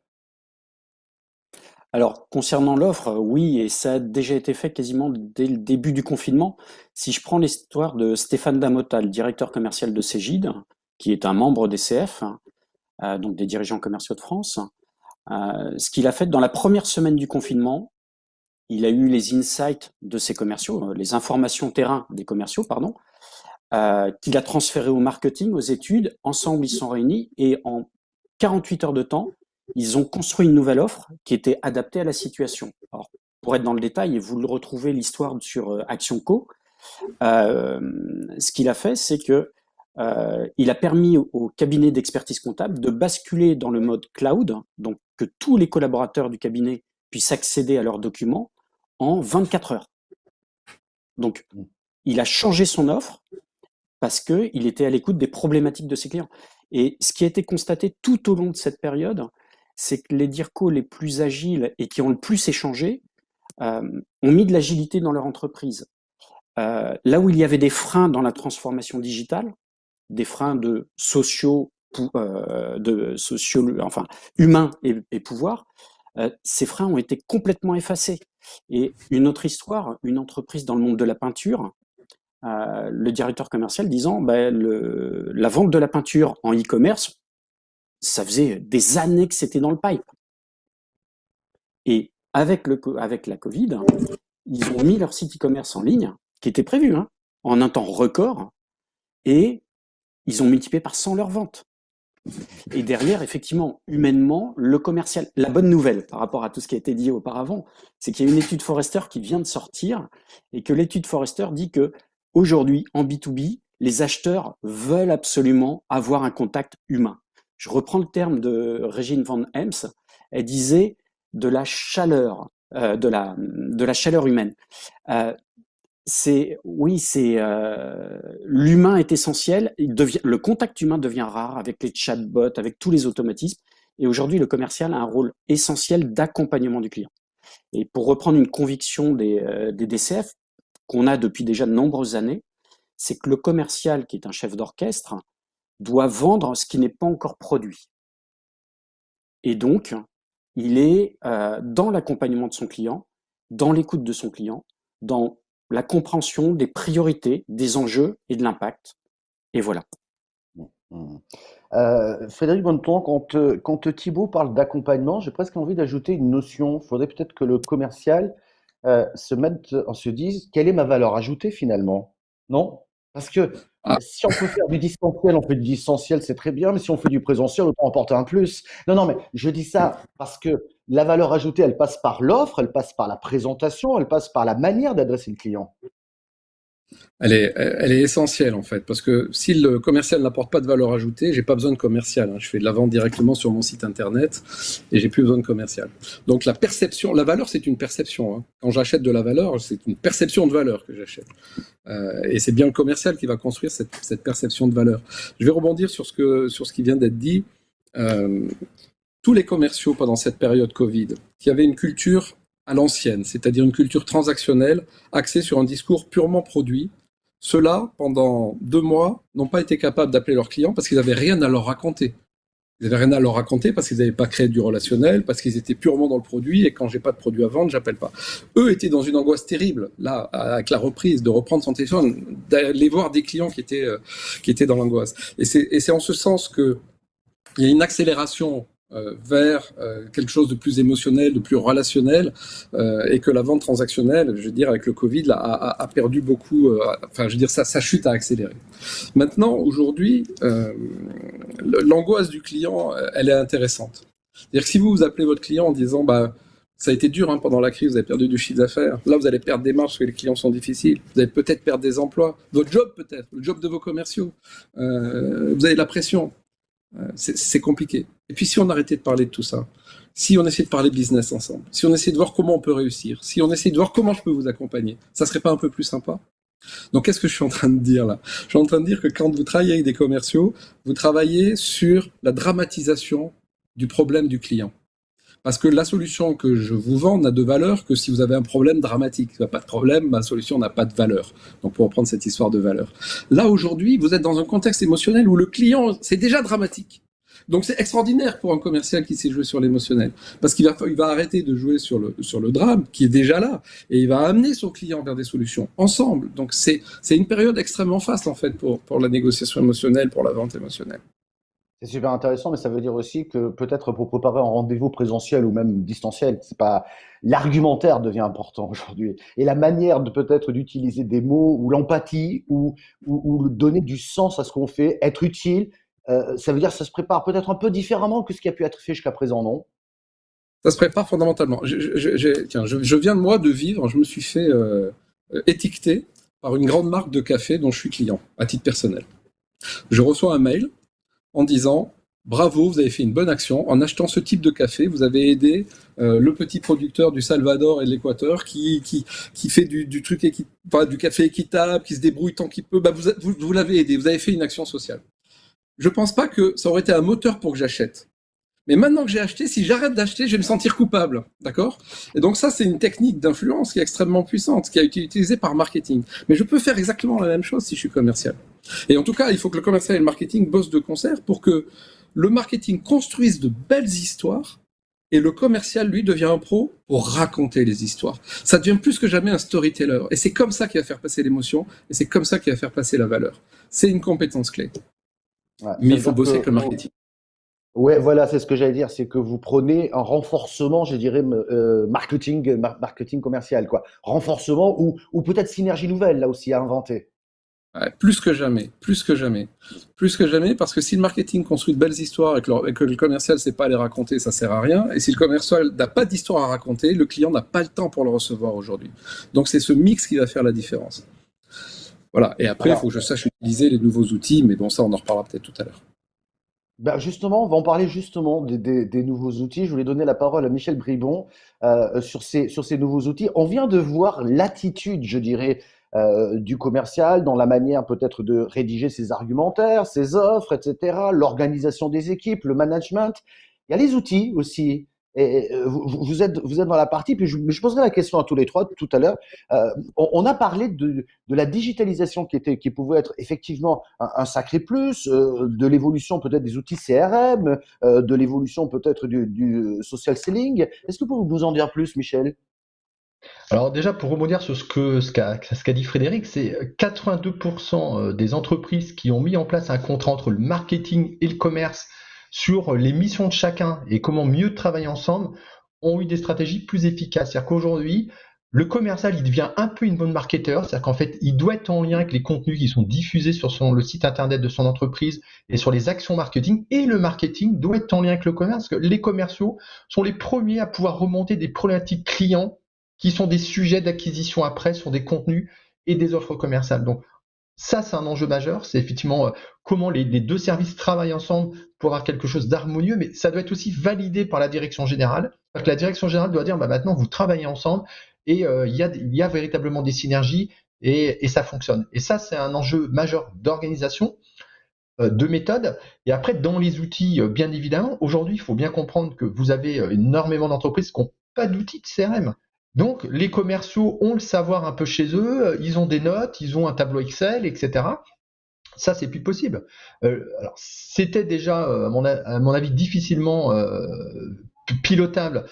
Alors, concernant l'offre, oui, et ça a déjà été fait quasiment dès le début du confinement. Si je prends l'histoire de Stéphane Damota, le directeur commercial de Cégide, qui est un membre des CF, donc des dirigeants commerciaux de France, ce qu'il a fait dans la première semaine du confinement, il a eu les insights de ses commerciaux, les informations terrain des commerciaux, pardon, qu'il a transféré au marketing, aux études. Ensemble, ils sont réunis et en 48 heures de temps, ils ont construit une nouvelle offre qui était adaptée à la situation. Alors, pour être dans le détail, et vous le retrouvez l'histoire sur Action Co, ce qu'il a fait, c'est que il a permis au cabinet d'expertise comptable de basculer dans le mode cloud, donc que tous les collaborateurs du cabinet puissent accéder à leurs documents en 24 heures. Donc, il a changé son offre parce qu'il était à l'écoute des problématiques de ses clients. Et ce qui a été constaté tout au long de cette période, c'est que les DIRCO les plus agiles et qui ont le plus échangé ont mis de l'agilité dans leur entreprise. Là où il y avait des freins dans la transformation digitale, des freins humains et pouvoir, ces freins ont été complètement effacés. Et une autre histoire, une entreprise dans le monde de la peinture, le directeur commercial disant la vente de la peinture en e-commerce, ça faisait des années que c'était dans le pipe. Et avec la Covid, ils ont mis leur site e-commerce en ligne, qui était prévu, en un temps record, et ils ont multiplié par 100 leurs ventes. Et derrière, effectivement, humainement, le commercial. La bonne nouvelle par rapport à tout ce qui a été dit auparavant, c'est qu'il y a une étude Forrester qui vient de sortir et que l'étude Forrester dit que aujourd'hui, en B2B, les acheteurs veulent absolument avoir un contact humain. Je reprends le terme de Régine Van Hems. Elle disait de la chaleur, de la chaleur humaine. L'humain est essentiel. Le contact humain devient rare avec les chatbots, avec tous les automatismes. Et aujourd'hui, le commercial a un rôle essentiel d'accompagnement du client. Et pour reprendre une conviction des DCF qu'on a depuis déjà de nombreuses années, c'est que le commercial, qui est un chef d'orchestre, doit vendre ce qui n'est pas encore produit. Et donc, il est dans l'accompagnement de son client, dans l'écoute de son client, dans la compréhension des priorités, des enjeux et de l'impact. Et voilà. Frédéric Bonneton, quand Thibaut parle d'accompagnement, j'ai presque envie d'ajouter une notion. Il faudrait peut-être que le commercial se dise quelle est ma valeur ajoutée finalement, non? Parce que si on peut faire du distanciel, on fait du distanciel, c'est très bien, mais si on fait du présentiel, autant apporter un plus. Non, mais je dis ça parce que la valeur ajoutée, elle passe par l'offre, elle passe par la présentation, elle passe par la manière d'adresser le client. Elle est essentielle en fait, parce que si le commercial n'apporte pas de valeur ajoutée, j'ai pas besoin de commercial. Je fais de la vente directement sur mon site internet et j'ai plus besoin de commercial. Donc la perception, la valeur, c'est une perception. Quand j'achète de la valeur, c'est une perception de valeur que j'achète. Et c'est bien le commercial qui va construire cette perception de valeur. Je vais rebondir sur ce qui vient d'être dit. Tous les commerciaux pendant cette période Covid, qui avaient une culture à l'ancienne, c'est-à-dire une culture transactionnelle axée sur un discours purement produit, ceux-là, pendant 2 mois, n'ont pas été capables d'appeler leurs clients parce qu'ils n'avaient rien à leur raconter. Ils n'avaient rien à leur raconter parce qu'ils n'avaient pas créé du relationnel, parce qu'ils étaient purement dans le produit, et quand j'ai pas de produit à vendre, j'appelle pas. Eux étaient dans une angoisse terrible, là, avec la reprise, de reprendre son téléphone, d'aller voir des clients qui étaient dans l'angoisse. Et c'est en ce sens que il y a une accélération vers quelque chose de plus émotionnel, de plus relationnel, et que la vente transactionnelle, je veux dire, avec le Covid, là, a perdu beaucoup. Enfin, je veux dire, sa chute a accéléré. Maintenant, aujourd'hui, l'angoisse du client, elle est intéressante. C'est-à-dire que si vous appelez votre client en disant, ça a été dur pendant la crise, vous avez perdu du chiffre d'affaires. Là, vous allez perdre des marges parce que les clients sont difficiles. Vous allez peut-être perdre des emplois, votre job peut-être, le job de vos commerciaux. Vous avez de la pression. C'est compliqué. Et puis si on arrêtait de parler de tout ça, si on essayait de parler business ensemble, si on essayait de voir comment on peut réussir, si on essayait de voir comment je peux vous accompagner, ça serait pas un peu plus sympa? Donc qu'est-ce que je suis en train de dire là? Je suis en train de dire que quand vous travaillez avec des commerciaux, vous travaillez sur la dramatisation du problème du client. Parce que la solution que je vous vends n'a de valeur que si vous avez un problème dramatique. Il n'y a pas de problème, ma solution n'a pas de valeur. Donc pour reprendre cette histoire de valeur. Là aujourd'hui, vous êtes dans un contexte émotionnel où le client, c'est déjà dramatique. Donc c'est extraordinaire pour un commercial qui sait jouer sur l'émotionnel. Parce qu'il va arrêter de jouer sur le drame, qui est déjà là, et il va amener son client vers des solutions ensemble. Donc c'est une période extrêmement faste en fait pour la négociation émotionnelle, pour la vente émotionnelle. C'est super intéressant, mais ça veut dire aussi que peut-être pour préparer un rendez-vous présentiel ou même distanciel, c'est pas l'argumentaire devient important aujourd'hui, et la manière de peut-être d'utiliser des mots ou l'empathie ou donner du sens à ce qu'on fait, être utile, ça veut dire que ça se prépare peut-être un peu différemment que ce qui a pu être fait jusqu'à présent, non? Ça se prépare fondamentalement. Je viens de vivre, je me suis fait étiqueter par une grande marque de café dont je suis client, à titre personnel. Je reçois un mail en disant bravo, vous avez fait une bonne action. En achetant ce type de café, vous avez aidé le petit producteur du Salvador et de l'Équateur qui fait du truc du café équitable, qui se débrouille tant qu'il peut. Bah, vous l'avez aidé, vous avez fait une action sociale. Je pense pas que ça aurait été un moteur pour que j'achète. Mais maintenant que j'ai acheté, si j'arrête d'acheter, je vais me sentir coupable, d'accord? Et donc ça, c'est une technique d'influence qui est extrêmement puissante, qui a été utilisée par marketing. Mais je peux faire exactement la même chose si je suis commercial. Et en tout cas, il faut que le commercial et le marketing bossent de concert pour que le marketing construise de belles histoires et le commercial, lui, devient un pro pour raconter les histoires. Ça devient plus que jamais un storyteller. Et c'est comme ça qu'il va faire passer l'émotion et c'est comme ça qu'il va faire passer la valeur. C'est une compétence clé. Ouais, Mais ça il veut faut dire bosser que avec le marketing. ouais, voilà, c'est ce que j'allais dire, c'est que vous prenez un renforcement, je dirais, marketing commercial, quoi. Renforcement ou peut-être synergie nouvelle, là aussi, à inventer. Ouais, plus que jamais, plus que jamais. Plus que jamais, parce que si le marketing construit de belles histoires et que le commercial ne sait pas les raconter, ça sert à rien. Et si le commercial n'a pas d'histoire à raconter, le client n'a pas le temps pour le recevoir aujourd'hui. Donc c'est ce mix qui va faire la différence. Voilà. Et après, il faut Alors, que je sache utiliser les nouveaux outils, mais bon, ça, on en reparlera peut-être tout à l'heure. ben justement, on va en parler justement des nouveaux outils. Je voulais donner la parole à Michel Bribon sur ces nouveaux outils. On vient de voir l'attitude, je dirais, du commercial dans la manière peut-être de rédiger ses argumentaires, ses offres, etc., l'organisation des équipes, le management. Il y a les outils aussi. Et vous êtes dans la partie, puis je poserai la question à tous les trois tout à l'heure. On a parlé de la digitalisation qui pouvait être effectivement un sacré plus, de l'évolution peut-être des outils CRM, de l'évolution peut-être du social selling. Est-ce que vous pouvez nous en dire plus, Michel? Alors déjà, pour rebondir sur ce qu'a dit Frédéric, c'est 82% des entreprises qui ont mis en place un contrat entre le marketing et le commerce sur les missions de chacun et comment mieux travailler ensemble ont eu des stratégies plus efficaces. C'est-à-dire qu'aujourd'hui, le commercial, il devient un peu une bonne marketeur, c'est-à-dire qu'en fait, il doit être en lien avec les contenus qui sont diffusés sur le site internet de son entreprise et sur les actions marketing, et le marketing doit être en lien avec le commerce, parce que les commerciaux sont les premiers à pouvoir remonter des problématiques clients qui sont des sujets d'acquisition après sur des contenus et des offres commerciales. Donc ça, c'est un enjeu majeur. C'est effectivement comment les deux services travaillent ensemble pour avoir quelque chose d'harmonieux, mais ça doit être aussi validé par la direction générale. Parce que la direction générale doit dire, bah, maintenant, vous travaillez ensemble et il y a véritablement des synergies et ça fonctionne. Et ça, c'est un enjeu majeur d'organisation, de méthode. Et après, dans les outils, bien évidemment, aujourd'hui, il faut bien comprendre que vous avez énormément d'entreprises qui n'ont pas d'outils de CRM. Donc, les commerciaux ont le savoir un peu chez eux, ils ont des notes, ils ont un tableau Excel, etc. Ça, c'est plus possible. Alors, c'était déjà, à mon avis, difficilement pilotable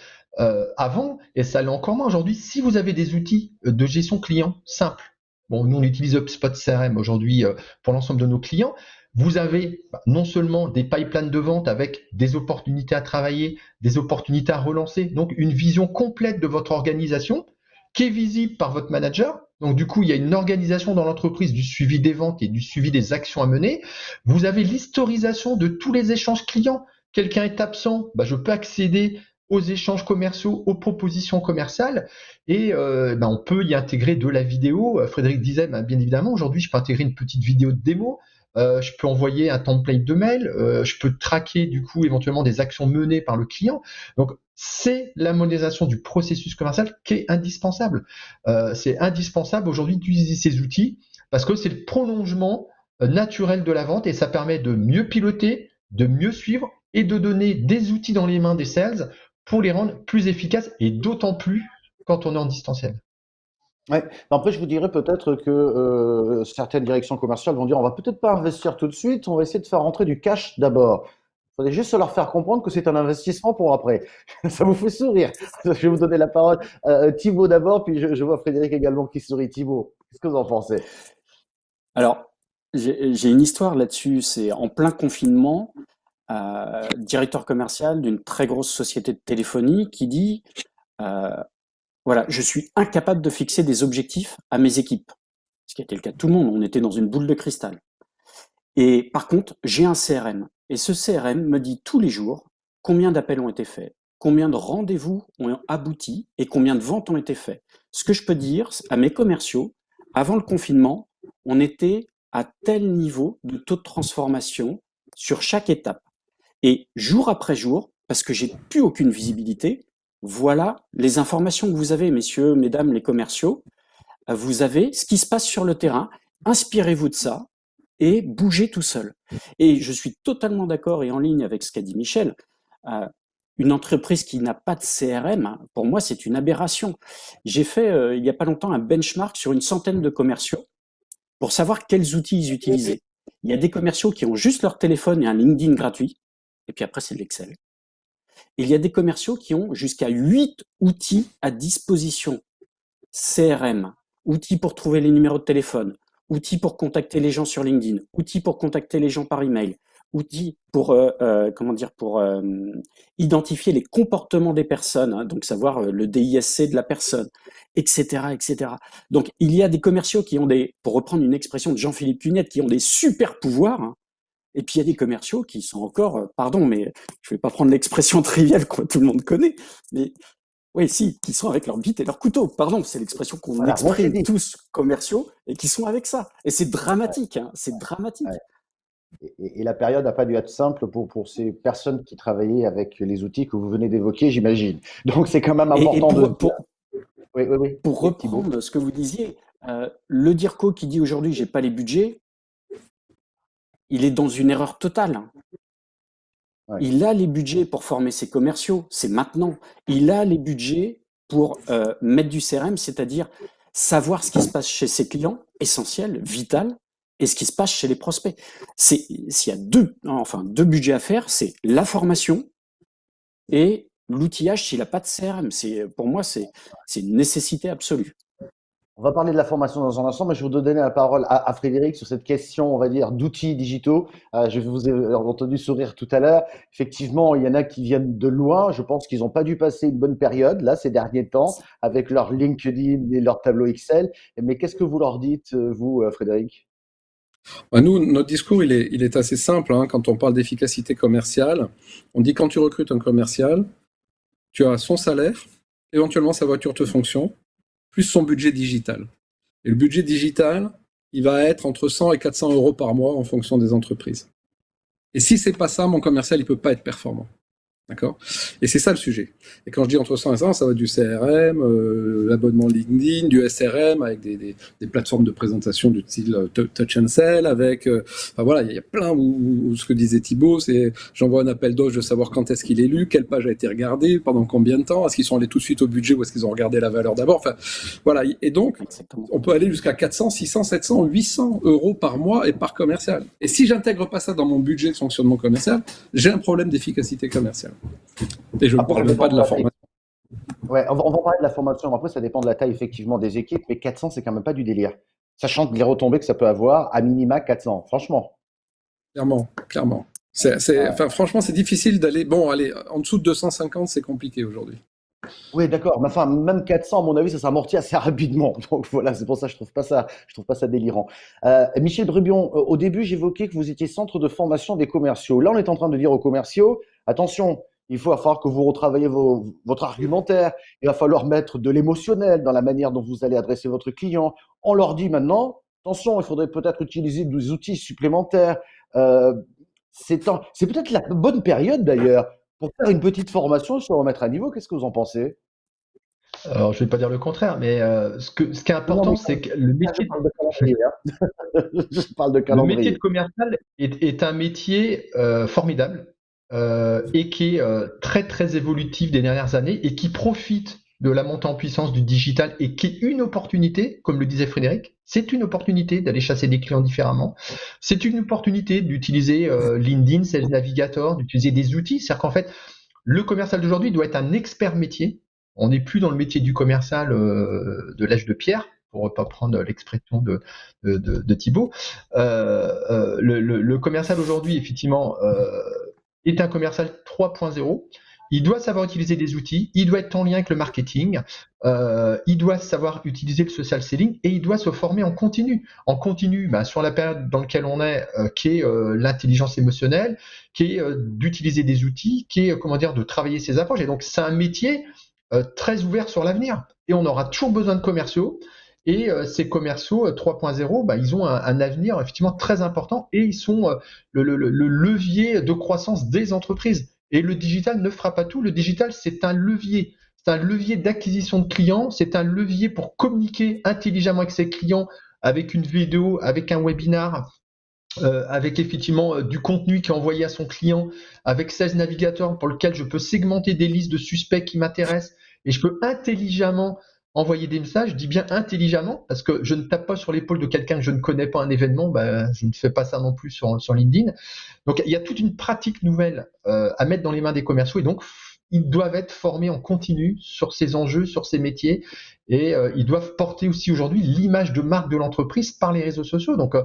avant, et ça l'est encore moins aujourd'hui. Si vous avez des outils de gestion client simples, bon, nous on utilise HubSpot CRM aujourd'hui pour l'ensemble de nos clients, vous avez non seulement des pipelines de vente avec des opportunités à travailler, des opportunités à relancer, donc une vision complète de votre organisation qui est visible par votre manager. Donc du coup, il y a une organisation dans l'entreprise du suivi des ventes et du suivi des actions à mener. Vous avez l'historisation de tous les échanges clients. Quelqu'un est absent, je peux accéder aux échanges commerciaux, aux propositions commerciales, et on peut y intégrer de la vidéo. Frédéric disait, bien évidemment, aujourd'hui, je peux intégrer une petite vidéo de démo. Je peux envoyer un template de mail, je peux traquer du coup éventuellement des actions menées par le client. Donc c'est la modélisation du processus commercial qui est indispensable. C'est indispensable aujourd'hui d'utiliser ces outils parce que c'est le prolongement naturel de la vente et ça permet de mieux piloter, de mieux suivre et de donner des outils dans les mains des sales pour les rendre plus efficaces et d'autant plus quand on est en distanciel. Ouais. Après, je vous dirais peut-être que certaines directions commerciales vont dire on va peut-être pas investir tout de suite, on va essayer de faire rentrer du cash d'abord. Il faudrait juste leur faire comprendre que c'est un investissement pour après. Ça vous fait sourire. Je vais vous donner la parole. Thibaut d'abord, puis je vois Frédéric également qui sourit. Thibaut, qu'est-ce que vous en pensez? Alors, j'ai une histoire là-dessus. C'est en plein confinement, directeur commercial d'une très grosse société de téléphonie qui dit euh, voilà, je suis incapable de fixer des objectifs à mes équipes. Ce qui a été le cas de tout le monde. On était dans une boule de cristal. Et par contre, j'ai un CRM. Et ce CRM me dit tous les jours combien d'appels ont été faits, combien de rendez-vous ont abouti et combien de ventes ont été faits. Ce que je peux dire à mes commerciaux, avant le confinement, on était à tel niveau de taux de transformation sur chaque étape. Et jour après jour, parce que j'ai plus aucune visibilité, voilà les informations que vous avez, messieurs, mesdames, les commerciaux. Vous avez ce qui se passe sur le terrain. Inspirez-vous de ça et bougez tout seul. Et je suis totalement d'accord et en ligne avec ce qu'a dit Michel. Une entreprise qui n'a pas de CRM, pour moi, c'est une aberration. J'ai fait, il n'y a pas longtemps, un benchmark sur une centaine de commerciaux pour savoir quels outils ils utilisaient. Il y a des commerciaux qui ont juste leur téléphone et un LinkedIn gratuit, et puis après, c'est de l'Excel. Et il y a des commerciaux qui ont jusqu'à 8 outils à disposition. CRM, outils pour trouver les numéros de téléphone, outils pour contacter les gens sur LinkedIn, outils pour contacter les gens par email, outils pour identifier les comportements des personnes, hein, donc savoir le DISC de la personne, etc., etc. Donc il y a des commerciaux qui ont pour reprendre une expression de Jean-Philippe Cunette, qui ont des super pouvoirs. Hein, et puis il y a des commerciaux qui sont encore, pardon, mais je vais pas prendre l'expression triviale que tout le monde connaît, mais oui, si, qui sont avec leur bite et leur couteau. Pardon, c'est l'expression qu'on exprime tous commerciaux et qui sont avec ça. Et c'est dramatique, hein, c'est dramatique. Et la période n'a pas dû être simple pour ces personnes qui travaillaient avec les outils que vous venez d'évoquer, j'imagine. Donc c'est quand même important Pour reprendre ce que vous disiez, le DIRCO qui dit aujourd'hui j'ai pas les budgets, il est dans une erreur totale. Ouais. Il a les budgets pour former ses commerciaux, c'est maintenant. Il a les budgets pour mettre du CRM, c'est-à-dire savoir ce qui se passe chez ses clients, essentiel, vital, et ce qui se passe chez les prospects. S'il y a deux budgets à faire, c'est la formation et l'outillage s'il n'a pas de CRM. Pour moi, c'est une nécessité absolue. On va parler de la formation dans un instant, mais je vais vous donner la parole à Frédéric sur cette question, on va dire, d'outils digitaux. Je vous ai entendu sourire tout à l'heure. Effectivement, il y en a qui viennent de loin. Je pense qu'ils n'ont pas dû passer une bonne période, là, ces derniers temps, avec leur LinkedIn et leur tableau Excel. Mais qu'est-ce que vous leur dites, vous, Frédéric ? Nous, notre discours, il est assez simple. Hein. Quand on parle d'efficacité commerciale, on dit quand tu recrutes un commercial, tu as son salaire, éventuellement sa voiture de fonction, plus son budget digital. Et le budget digital, il va être entre 100 et 400 euros par mois en fonction des entreprises. Et si c'est pas ça, mon commercial, il peut pas être performant. D'accord ? Et c'est ça le sujet. Et quand je dis entre 100 et 100, ça va du CRM, l'abonnement LinkedIn, du SRM avec des plateformes de présentation du style Touch and Sell, avec, voilà, il y a plein où ce que disait Thibaut, c'est j'envoie un appel d'offre, je veux savoir quand est-ce qu'il est lu, quelle page a été regardée, pendant combien de temps, est-ce qu'ils sont allés tout de suite au budget ou est-ce qu'ils ont regardé la valeur d'abord, enfin, voilà. Et donc, on peut aller jusqu'à 400, 600, 700, 800 euros par mois et par commercial. Et si j'intègre pas ça dans mon budget de fonctionnement commercial, j'ai un problème d'efficacité commerciale. Et je ne parle même pas de la formation. Ouais, on va parler de la formation. Après, ça dépend de la taille, effectivement, des équipes. Mais 400, c'est quand même pas du délire. Sachant que les retombées que ça peut avoir, à minima 400, franchement. Clairement. Enfin, franchement, c'est difficile d'aller. Bon, allez, en dessous de 250, c'est compliqué aujourd'hui. Oui, d'accord. Mais enfin, même 400, à mon avis, ça s'amortit assez rapidement. Donc voilà, c'est pour ça que je trouve pas ça délirant. Michel Brubion, au début, j'évoquais que vous étiez centre de formation des commerciaux. Là, on est en train de dire aux commerciaux, attention, il va falloir que vous retravaillez votre argumentaire. Il va falloir mettre de l'émotionnel dans la manière dont vous allez adresser votre client. On leur dit maintenant, attention, il faudrait peut-être utiliser des outils supplémentaires. C'est peut-être la bonne période d'ailleurs pour faire une petite formation, se remettre à niveau. Qu'est-ce que vous en pensez ? Alors, je ne vais pas dire le contraire, mais ce qui est important, c'est que le métier le métier de commercial est un métier formidable et qui est très, très évolutif des dernières années et qui profite de la montée en puissance du digital et qui est une opportunité, comme le disait Frédéric, c'est une opportunité d'aller chasser des clients différemment. C'est une opportunité d'utiliser LinkedIn, Sales Navigator, d'utiliser des outils. C'est-à-dire qu'en fait, le commercial d'aujourd'hui doit être un expert métier. On n'est plus dans le métier du commercial de l'âge de pierre, pour ne pas prendre l'expression de Thibaut. Le commercial aujourd'hui, effectivement, est un commercial 3.0. Il doit savoir utiliser des outils, il doit être en lien avec le marketing, il doit savoir utiliser le social selling et il doit se former en continu. En continu, sur la période dans laquelle on est, qui est l'intelligence émotionnelle, qui est d'utiliser des outils, qui est de travailler ses approches. Et donc c'est un métier très ouvert sur l'avenir. Et on aura toujours besoin de commerciaux. Et ces commerciaux 3.0, bah, ils ont un avenir effectivement très important et ils sont le levier de croissance des entreprises. Et le digital ne fera pas tout. Le digital, c'est un levier. C'est un levier d'acquisition de clients. C'est un levier pour communiquer intelligemment avec ses clients, avec une vidéo, avec un webinar, avec effectivement du contenu qui est envoyé à son client, avec Sales Navigator pour lequel je peux segmenter des listes de suspects qui m'intéressent et je peux intelligemment envoyer des messages. Je dis bien intelligemment parce que je ne tape pas sur l'épaule de quelqu'un que je ne connais pas un événement, bah, je ne fais pas ça non plus sur LinkedIn. Donc il y a toute une pratique nouvelle à mettre dans les mains des commerciaux et donc ils doivent être formés en continu sur ces enjeux, sur ces métiers et ils doivent porter aussi aujourd'hui l'image de marque de l'entreprise par les réseaux sociaux. Donc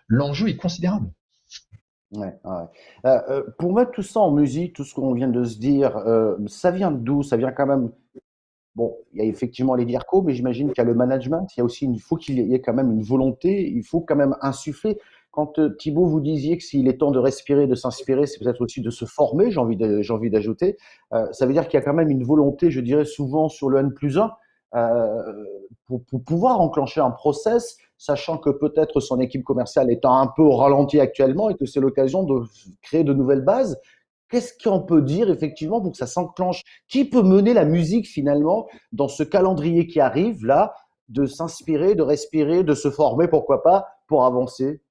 l'enjeu est considérable. Ouais, ouais. Pour mettre tout ça en musique, tout ce qu'on vient de se dire, ça vient d'où? Ça vient quand même. Bon, il y a effectivement les DIRCO, mais j'imagine qu'il y a le management. Il y a aussi il faut qu'il y ait quand même une volonté. Il faut quand même insuffler. Quand Thibaut, vous disiez que s'il est temps de respirer, de s'inspirer, c'est peut-être aussi de se former. J'ai envie d'ajouter. Ça veut dire qu'il y a quand même une volonté, je dirais souvent sur le N+1, pour pouvoir enclencher un process, sachant que peut-être son équipe commerciale étant un peu au ralenti actuellement et que c'est l'occasion de créer de nouvelles bases. Qu'est-ce qu'on peut dire effectivement pour que ça s'enclenche? Qui peut mener la musique finalement dans ce calendrier qui arrive là, de s'inspirer, de respirer, de se former, pourquoi pas, pour avancer?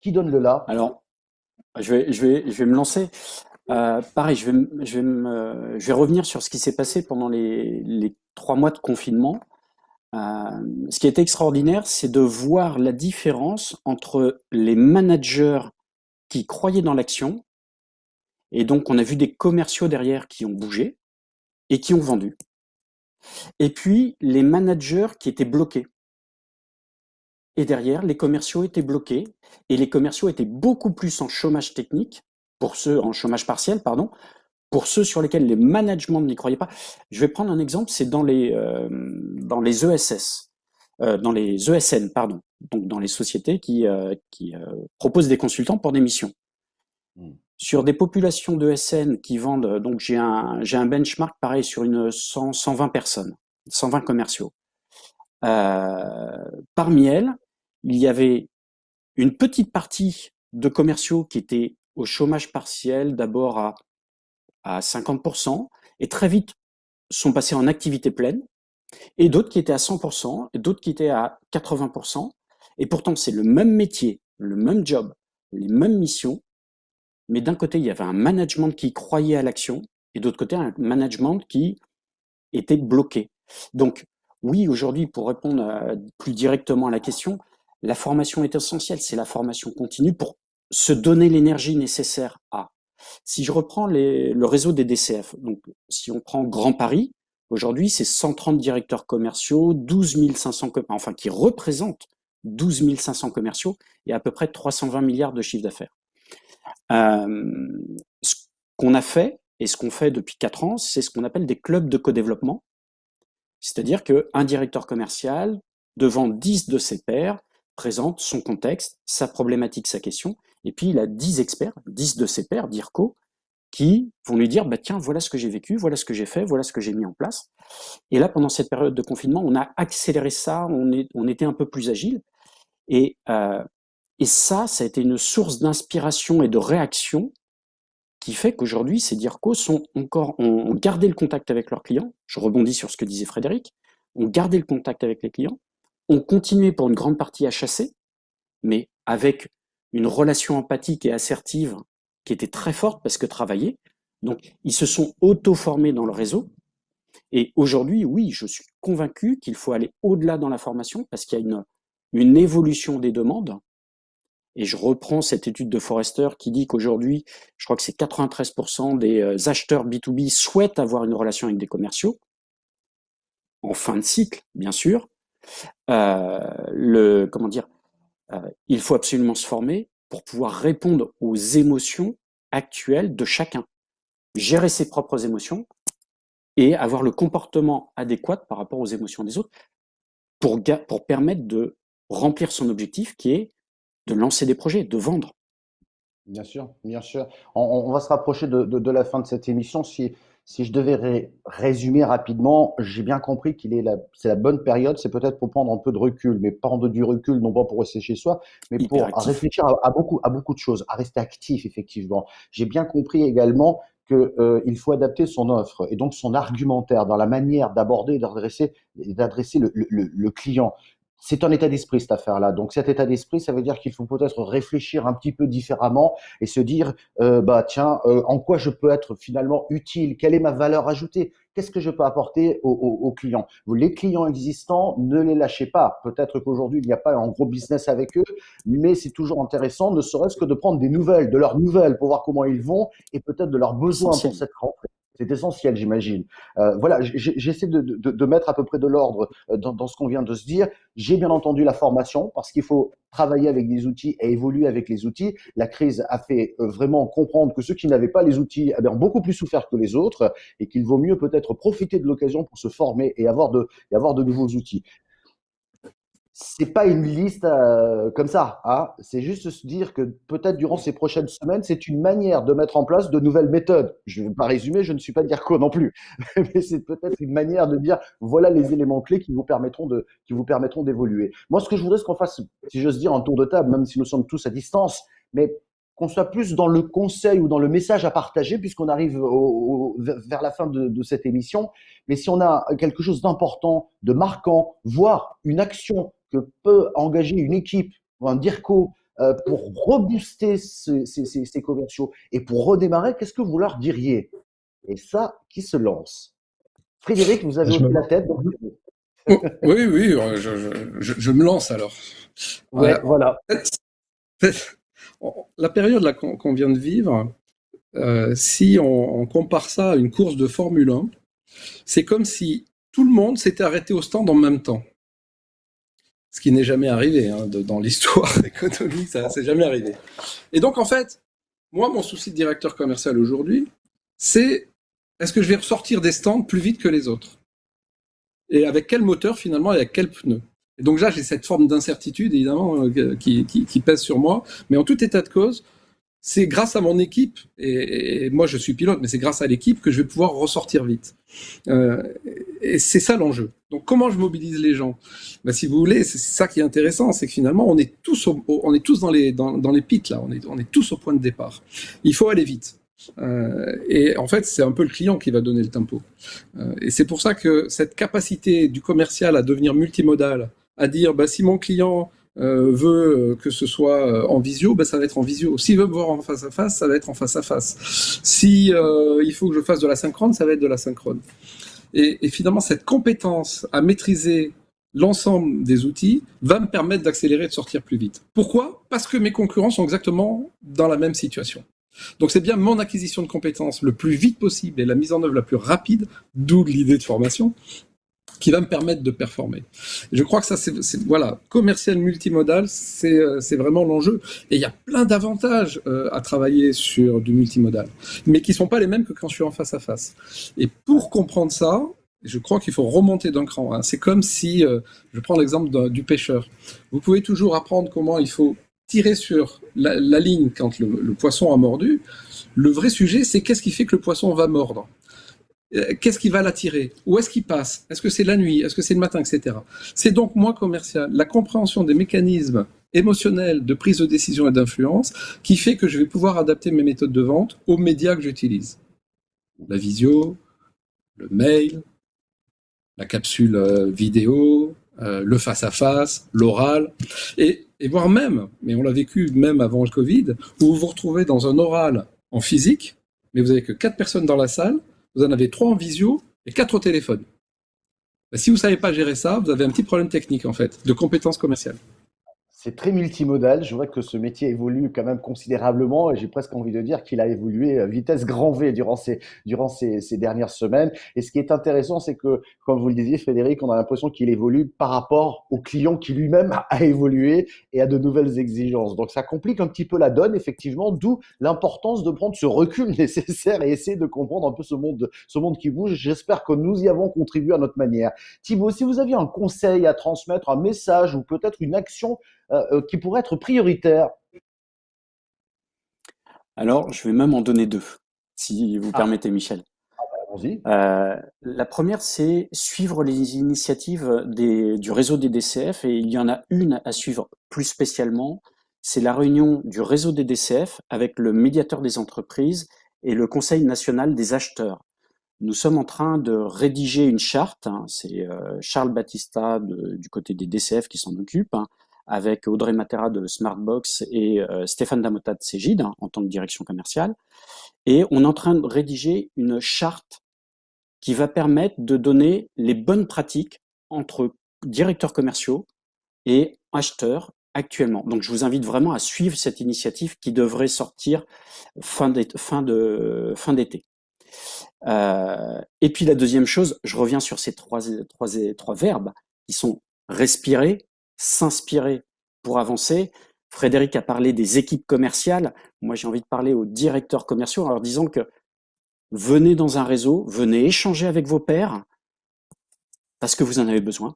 Qui donne le là? Alors, je vais me lancer. Pareil, je vais revenir sur ce qui s'est passé pendant les 3 mois de confinement. Ce qui était extraordinaire, c'est de voir la différence entre les managers qui croyaient dans l'action, et donc on a vu des commerciaux derrière qui ont bougé et qui ont vendu, et puis les managers qui étaient bloqués. Et derrière, les commerciaux étaient bloqués, et les commerciaux étaient beaucoup plus en chômage technique, en chômage partiel, pardon, pour ceux sur lesquels les managements n'y croyaient pas. Je vais prendre un exemple, c'est dans les ESS, dans les ESN, pardon, donc dans les sociétés qui proposent des consultants pour des missions. Sur des populations d'ESN qui vendent, donc j'ai un benchmark pareil sur 120 personnes, 120 commerciaux. Parmi elles, il y avait une petite partie de commerciaux qui étaient au chômage partiel, d'abord à 50%, et très vite sont passés en activité pleine, et d'autres qui étaient à 100%, et d'autres qui étaient à 80%, et pourtant c'est le même métier, le même job, les mêmes missions, mais d'un côté il y avait un management qui croyait à l'action, et d'autre côté un management qui était bloqué. Donc oui, aujourd'hui, pour répondre plus directement à la question, la formation est essentielle, c'est la formation continue pour se donner l'énergie nécessaire à. Si je reprends le réseau des DCF, donc si on prend Grand Paris, aujourd'hui c'est 130 directeurs commerciaux, 12 500, enfin qui représentent 12 500 commerciaux et à peu près 320 milliards de chiffre d'affaires. Ce qu'on a fait et ce qu'on fait depuis 4 ans, c'est ce qu'on appelle des clubs de co-développement. C'est-à-dire qu'un directeur commercial, devant 10 de ses pairs, présente son contexte, sa problématique, sa question, et puis il a 10 experts, 10 de ses pairs, DIRCO, qui vont lui dire, bah tiens, voilà ce que j'ai vécu, voilà ce que j'ai fait, voilà ce que j'ai mis en place. Et là, pendant cette période de confinement, on a accéléré ça, on était un peu plus agile, et ça a été une source d'inspiration et de réaction qui fait qu'aujourd'hui, ces DIRCO ont gardé le contact avec leurs clients. Je rebondis sur ce que disait Frédéric. Ont gardé le contact avec les clients, ont continué pour une grande partie à chasser, mais avec une relation empathique et assertive qui était très forte parce que travaillés. Donc, ils se sont auto-formés dans le réseau. Et aujourd'hui, oui, je suis convaincu qu'il faut aller au-delà dans la formation parce qu'il y a une évolution des demandes. Et je reprends cette étude de Forrester qui dit qu'aujourd'hui, je crois que c'est 93% des acheteurs B2B souhaitent avoir une relation avec des commerciaux, en fin de cycle, bien sûr. Il faut absolument se former pour pouvoir répondre aux émotions actuelles de chacun. Gérer ses propres émotions et avoir le comportement adéquat par rapport aux émotions des autres pour permettre de remplir son objectif qui est de lancer des projets, de vendre. Bien sûr, bien sûr. On va se rapprocher de la fin de cette émission. Si Si je devais résumer rapidement, j'ai bien compris c'est la bonne période, c'est peut-être pour prendre un peu de recul, mais prendre du recul, non pas pour rester chez soi, mais pour Hyperactif. réfléchir à beaucoup de choses, à rester actif, effectivement. J'ai bien compris également que, il faut adapter son offre et donc son argumentaire dans la manière d'aborder et d'adresser le client. C'est un état d'esprit, cette affaire-là. Donc, cet état d'esprit, ça veut dire qu'il faut peut-être réfléchir un petit peu différemment et se dire, bah, tiens, en quoi je peux être finalement utile? Quelle est ma valeur ajoutée? Qu'est-ce que je peux apporter aux clients? Les clients existants, ne les lâchez pas. Peut-être qu'aujourd'hui, il n'y a pas un gros business avec eux, mais c'est toujours intéressant, ne serait-ce que de prendre des nouvelles, de leurs nouvelles pour voir comment ils vont et peut-être de leurs besoins pour Essentiel. cette rentrée. C'est essentiel, j'imagine. Voilà, j'essaie de mettre à peu près de l'ordre dans ce qu'on vient de se dire. J'ai bien entendu la formation parce qu'il faut travailler avec des outils et évoluer avec les outils. La crise a fait vraiment comprendre que ceux qui n'avaient pas les outils ont beaucoup plus souffert que les autres et qu'il vaut mieux peut-être profiter de l'occasion pour se former et avoir de nouveaux outils. C'est pas une liste comme ça, hein. C'est juste se dire que peut-être durant ces prochaines semaines, c'est une manière de mettre en place de nouvelles méthodes. Je ne vais pas résumer, je ne suis pas Dirko non plus, mais c'est peut-être une manière de dire voilà les éléments clés qui vous permettront d'évoluer. Moi, ce que je voudrais, c'est qu'on fasse, si j'ose dire, un tour de table, même si nous sommes tous à distance, mais qu'on soit plus dans le conseil ou dans le message à partager, puisqu'on arrive vers la fin de cette émission. Mais si on a quelque chose d'important, de marquant, voire une action que peut engager une équipe ou un DIRCO pour rebooster ces commerciaux et pour redémarrer, qu'est-ce que vous leur diriez? Et ça, qui se lance? Frédéric, vous avez Je hoché me la lance. tête. Donc... Oh, oui, oui, je me lance alors. Ouais, voilà. La période là qu'on vient de vivre, si on compare ça à une course de Formule 1, c'est comme si tout le monde s'était arrêté au stand en même temps. Ce qui n'est jamais arrivé hein, dans l'histoire économique, ça c'est jamais arrivé. Et donc en fait, moi mon souci de directeur commercial aujourd'hui, c'est est-ce que je vais ressortir des stands plus vite que les autres? Et avec quel moteur finalement et avec quel pneu? Et donc là j'ai cette forme d'incertitude évidemment qui pèse sur moi, mais en tout état de cause, c'est grâce à mon équipe, et moi je suis pilote, mais c'est grâce à l'équipe que je vais pouvoir ressortir vite. Et c'est ça l'enjeu. Donc comment je mobilise les gens? Ben, si vous voulez, c'est ça qui est intéressant, c'est que finalement on est tous, on est tous dans les pits là, on est tous au point de départ. Il faut aller vite. Et en fait, c'est un peu le client qui va donner le tempo. Et c'est pour ça que cette capacité du commercial à devenir multimodal, à dire bah, si mon client veut que ce soit en visio, ben ça va être en visio. S'il veut me voir en face à face, ça va être en face à face. Si il faut que je fasse de la synchrone, ça va être de la synchrone. Et finalement, cette compétence à maîtriser l'ensemble des outils va me permettre d'accélérer et de sortir plus vite. Pourquoi? Parce que mes concurrents sont exactement dans la même situation. Donc c'est bien mon acquisition de compétences le plus vite possible et la mise en œuvre la plus rapide, d'où l'idée de formation, qui va me permettre de performer. Et je crois que ça, voilà, commercial multimodal, c'est vraiment l'enjeu. Et il y a plein d'avantages à travailler sur du multimodal, mais qui sont pas les mêmes que quand je suis en face à face. Et pour comprendre ça, je crois qu'il faut remonter d'un cran. Hein. C'est comme si, je prends l'exemple du pêcheur. Vous pouvez toujours apprendre comment il faut tirer sur la ligne quand le poisson a mordu. Le vrai sujet, c'est qu'est-ce qui fait que le poisson va mordre. Qu'est-ce qui va l'attirer? Où est-ce qu'il passe? Est-ce que c'est la nuit? Est-ce que c'est le matin, etc. C'est donc, moi, commercial, la compréhension des mécanismes émotionnels de prise de décision et d'influence qui fait que je vais pouvoir adapter mes méthodes de vente aux médias que j'utilise. La visio, le mail, la capsule vidéo, le face-à-face, l'oral, et voire même, mais on l'a vécu même avant le Covid, où vous vous retrouvez dans un oral en physique, mais vous n'avez que 4 personnes dans la salle, vous en avez 3 en visio et 4 au téléphone. Ben, si vous ne savez pas gérer ça, vous avez un petit problème technique, en fait, de compétences commerciales. C'est très multimodal. Je vois que ce métier évolue quand même considérablement et j'ai presque envie de dire qu'il a évolué à vitesse grand V durant ces dernières semaines. Et ce qui est intéressant, c'est que, comme vous le disiez, Frédéric, on a l'impression qu'il évolue par rapport au client qui lui-même a évolué et a de nouvelles exigences. Donc, ça complique un petit peu la donne, effectivement, d'où l'importance de prendre ce recul nécessaire et essayer de comprendre un peu ce monde qui bouge. J'espère que nous y avons contribué à notre manière. Thibaut, si vous aviez un conseil à transmettre, un message ou peut-être une action qui pourrait être prioritaire? Alors, je vais même en donner deux, si vous permettez, Michel. Allons-y. La première, c'est suivre les initiatives du réseau des DCF, et il y en a une à suivre plus spécialement. C'est la réunion du réseau des DCF avec le médiateur des entreprises et le Conseil national des acheteurs. Nous sommes en train de rédiger une charte, hein, c'est Charles Battista du côté des DCF qui s'en occupe, hein, avec Audrey Matera de Smartbox et Stéphane Damota de Cégide, hein, en tant que direction commerciale. Et on est en train de rédiger une charte qui va permettre de donner les bonnes pratiques entre directeurs commerciaux et acheteurs actuellement. Donc, je vous invite vraiment à suivre cette initiative qui devrait sortir fin d'été. Et puis la deuxième chose, je reviens sur ces trois verbes qui sont respirer, s'inspirer pour avancer. Frédéric a parlé des équipes commerciales. Moi, j'ai envie de parler aux directeurs commerciaux en leur disant que venez dans un réseau, venez échanger avec vos pairs parce que vous en avez besoin,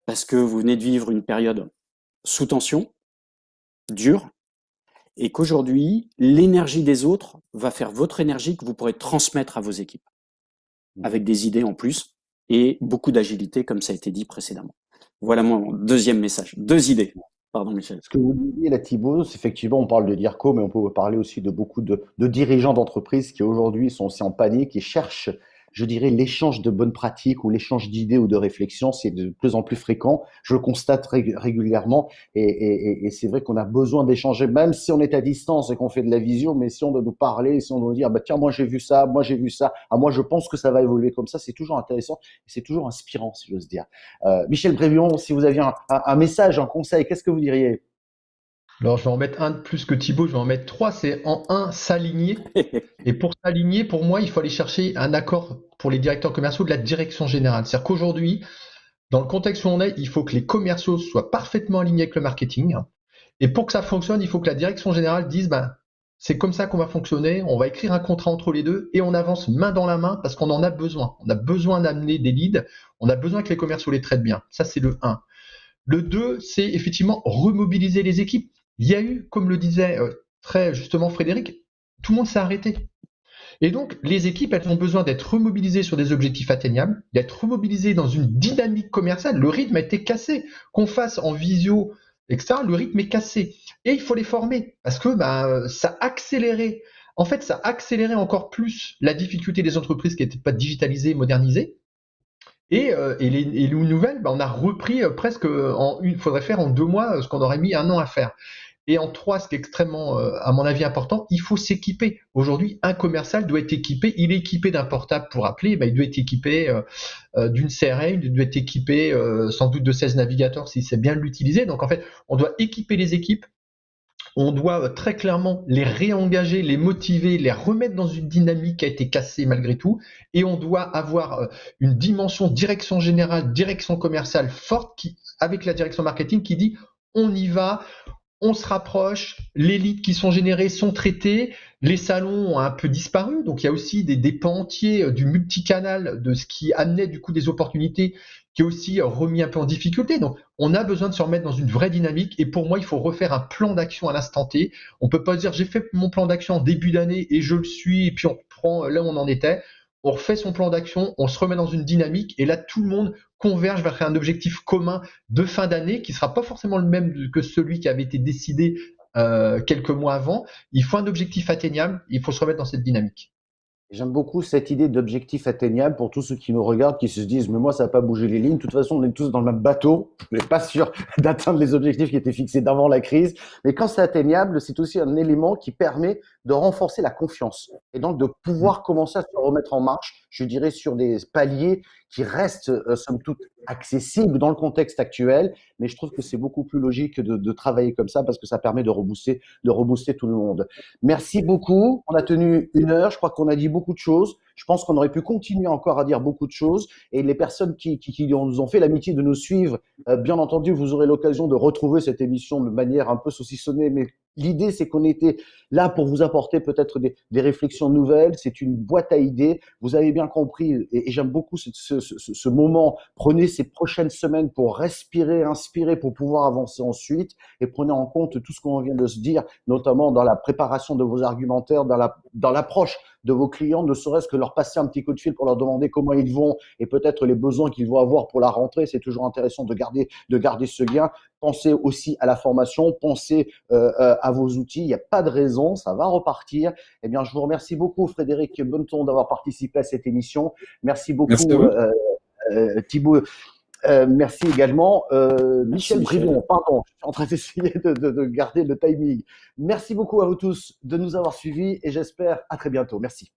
parce que vous venez de vivre une période sous tension, dure, et qu'aujourd'hui, l'énergie des autres va faire votre énergie que vous pourrez transmettre à vos équipes, avec des idées en plus et beaucoup d'agilité, comme ça a été dit précédemment. Voilà mon deuxième message. 2 idées. Pardon, Michel. Ce que vous disiez là, Thibaut, c'est effectivement, on parle de DIRCO, mais on peut parler aussi de beaucoup de dirigeants d'entreprises qui aujourd'hui sont aussi en panique et cherchent, je dirais, l'échange de bonnes pratiques ou l'échange d'idées ou de réflexions. C'est de plus en plus fréquent. Je le constate régulièrement et c'est vrai qu'on a besoin d'échanger, même si on est à distance et qu'on fait de la visio, mais si on doit nous parler, si on doit nous dire, bah, tiens, moi j'ai vu ça, moi j'ai vu ça, ah, moi je pense que ça va évoluer comme ça, c'est toujours intéressant et c'est toujours inspirant, si j'ose dire. Michel Brévion, si vous aviez un message, un conseil, qu'est-ce que vous diriez? Alors, je vais en mettre un de plus que Thibaut, je vais en mettre trois. C'est en un, s'aligner. Et pour s'aligner, pour moi, il faut aller chercher un accord pour les directeurs commerciaux de la direction générale. C'est-à-dire qu'aujourd'hui, dans le contexte où on est, il faut que les commerciaux soient parfaitement alignés avec le marketing. Et pour que ça fonctionne, il faut que la direction générale dise, ben, c'est comme ça qu'on va fonctionner, on va écrire un contrat entre les deux et on avance main dans la main parce qu'on en a besoin. On a besoin d'amener des leads, on a besoin que les commerciaux les traitent bien. Ça, c'est le 1. Le 2, c'est effectivement remobiliser les équipes. Il y a eu, comme le disait très justement Frédéric, tout le monde s'est arrêté. Et donc, les équipes, elles ont besoin d'être remobilisées sur des objectifs atteignables, d'être remobilisées dans une dynamique commerciale. Le rythme a été cassé. Qu'on fasse en visio, etc., le rythme est cassé. Et il faut les former parce que ça accélérait. En fait, ça accélérait encore plus la difficulté des entreprises qui n'étaient pas digitalisées, modernisées. Et les nouvelles, on a repris presque il faudrait faire en 2 mois ce qu'on aurait mis 1 an à faire. Et en 3, ce qui est extrêmement, à mon avis, important, il faut s'équiper. Aujourd'hui, un commercial doit être équipé. Il est équipé d'un portable pour appeler, il doit être équipé d'une CRM, il doit être équipé sans doute de 16 navigateurs s'il sait bien l'utiliser. Donc en fait, on doit équiper les équipes. On doit très clairement les réengager, les motiver, les remettre dans une dynamique qui a été cassée malgré tout. Et on doit avoir une dimension direction générale, direction commerciale forte avec la direction marketing qui dit on y va, on se rapproche, les leads qui sont générés sont traités, les salons ont un peu disparu, donc il y a aussi des pans entiers du multicanal, de ce qui amenait du coup des opportunités, qui est aussi remis un peu en difficulté. Donc on a besoin de se remettre dans une vraie dynamique et pour moi il faut refaire un plan d'action à l'instant T. On peut pas dire j'ai fait mon plan d'action en début d'année et je le suis et puis on reprend là où on en était. On refait son plan d'action, on se remet dans une dynamique et là tout le monde converge vers un objectif commun de fin d'année qui sera pas forcément le même que celui qui avait été décidé quelques mois avant. Il faut un objectif atteignable, il faut se remettre dans cette dynamique. J'aime beaucoup cette idée d'objectif atteignable pour tous ceux qui nous regardent, qui se disent, mais moi, ça n'a pas bougé les lignes. De toute façon, on est tous dans le même bateau. On n'est pas sûr d'atteindre les objectifs qui étaient fixés d'avant la crise. Mais quand c'est atteignable, c'est aussi un élément qui permet de renforcer la confiance et donc de pouvoir commencer à se remettre en marche, je dirais, sur des paliers qui restent, somme toute, accessibles dans le contexte actuel. Mais je trouve que c'est beaucoup plus logique de travailler comme ça parce que ça permet de rebooster tout le monde. Merci beaucoup. On a tenu 1 heure. Je crois qu'on a dit beaucoup de choses. Je pense qu'on aurait pu continuer encore à dire beaucoup de choses. Et les personnes qui nous ont fait l'amitié de nous suivre, bien entendu, vous aurez l'occasion de retrouver cette émission de manière un peu saucissonnée. Mais l'idée, c'est qu'on était là pour vous apporter peut-être des réflexions nouvelles. C'est une boîte à idées. Vous avez bien compris, et j'aime beaucoup ce moment. Prenez ces prochaines semaines pour respirer, inspirer, pour pouvoir avancer ensuite. Et prenez en compte tout ce qu'on vient de se dire, notamment dans la préparation de vos argumentaires, dans la dans l'approche de vos clients, ne serait-ce que leur passer un petit coup de fil pour leur demander comment ils vont et peut-être les besoins qu'ils vont avoir pour la rentrée. C'est toujours intéressant de garder ce lien. Pensez aussi à la formation, pensez à vos outils. Il n'y a pas de raison, ça va repartir. Eh bien, je vous remercie beaucoup, Frédéric Bonneton, d'avoir participé à cette émission. Merci Merci à beaucoup, vous. Thibaut. Merci également, Merci Michel Michel. Bridon. Pardon, je suis en train d'essayer de garder le timing. Merci beaucoup à vous tous de nous avoir suivis et j'espère à très bientôt. Merci.